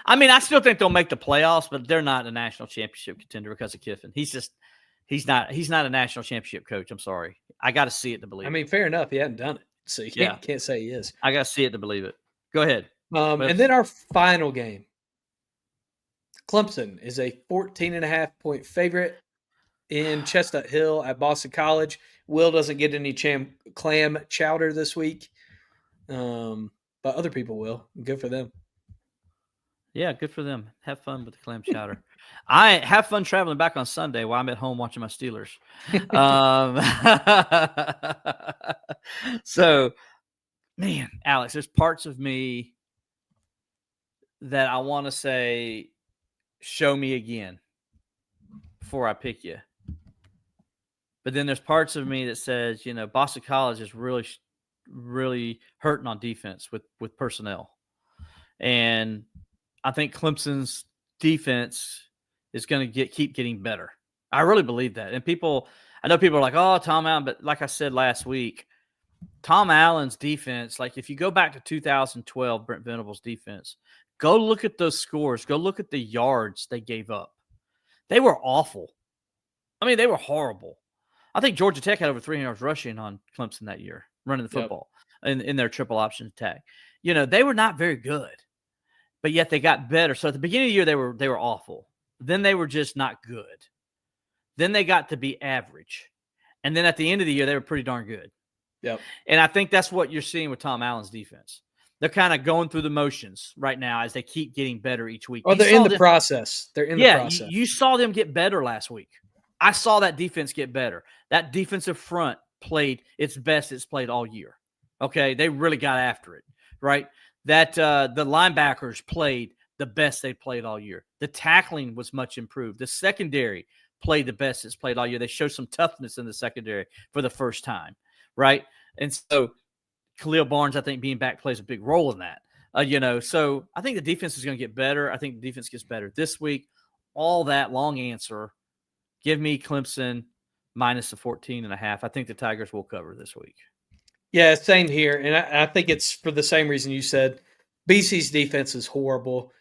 I mean, I still think they'll make the playoffs, but they're not a national championship contender because of Kiffin. He's not a national championship coach. I'm sorry. I got to see it to believe it. I mean, fair enough. He hadn't done it. So you can't say he is. I got to see it to believe it. Go ahead. And then our final game. Clemson is a 14.5-point favorite in Chestnut Hill at Boston College. Will doesn't get any clam chowder this week, but other people will. Good for them. Yeah, good for them. Have fun with the clam chowder. I have fun traveling back on Sunday while I'm at home watching my Steelers. So, man, Alex, there's parts of me that I want to say, show me again before I pick you. But then there's parts of me that says, Boston College is really, really hurting on defense with personnel. And I think Clemson's defense is going to keep getting better. I really believe that. And I know people are like, oh, Tom Allen. But like I said last week, Tom Allen's defense, like if you go back to 2012, Brent Venables' defense, go look at those scores. Go look at the yards they gave up. They were awful. I mean, they were horrible. I think Georgia Tech had over 300 yards rushing on Clemson that year, running the football in their triple option attack. They were not very good, but yet they got better. So at the beginning of the year, they were awful. Then they were just not good. Then they got to be average. And then at the end of the year, they were pretty darn good. Yep. And I think that's what you're seeing with Tom Allen's defense. They're kind of going through the motions right now as they keep getting better each week. Oh, they're in the process. They're in the process. You saw them get better last week. I saw that defense get better. That defensive front played its best it's played all year. Okay, they really got after it, right? That the linebackers played the best they played all year. The tackling was much improved. The secondary played the best it's played all year. They showed some toughness in the secondary for the first time, right? And so Khalil Barnes, I think, being back plays a big role in that. So I think the defense is going to get better. I think the defense gets better this week. All that long answer. Give me Clemson minus the 14.5. I think the Tigers will cover this week. Yeah, same here. And I think it's for the same reason you said. BC's defense is horrible.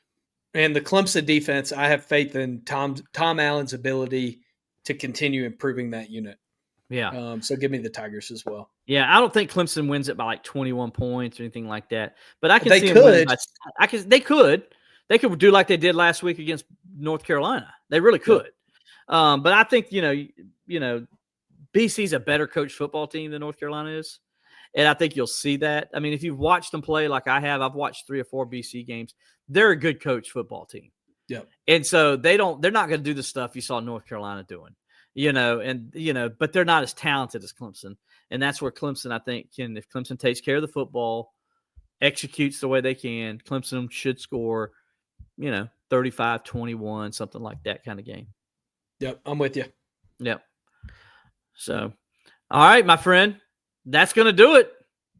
And the Clemson defense, I have faith in Tom Allen's ability to continue improving that unit. Yeah. So give me the Tigers as well. Yeah, I don't think Clemson wins it by like 21 points or anything like that. But I can They see could. them winning they could. They could do like they did last week against North Carolina. They really could. Yeah. But I think, BC's a better coached football team than North Carolina is. And I think you'll see that. I mean, if you've watched them play like I have, I've watched 3 or 4 BC games. They're a good coach football team. Yeah. And so they're not going to do the stuff you saw North Carolina doing, but they're not as talented as Clemson. And that's where Clemson, I think, if Clemson takes care of the football, executes the way they can, Clemson should score, 35-21, something like that kind of game. Yep. I'm with you. Yep. So, all right, my friend. That's going to do it.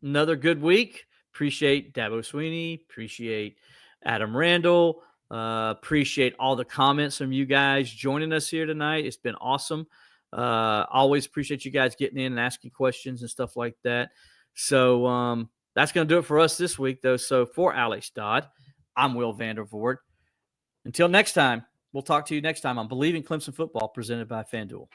Another good week. Appreciate Dabo Swinney. Appreciate Adam Randall. Appreciate all the comments from you guys joining us here tonight. It's been awesome. Always appreciate you guys getting in and asking questions and stuff like that. So that's going to do it for us this week, though. So for Alex Dodd, I'm Will Vandervort. Until next time, we'll talk to you next time on Bleav in Clemson Football presented by FanDuel.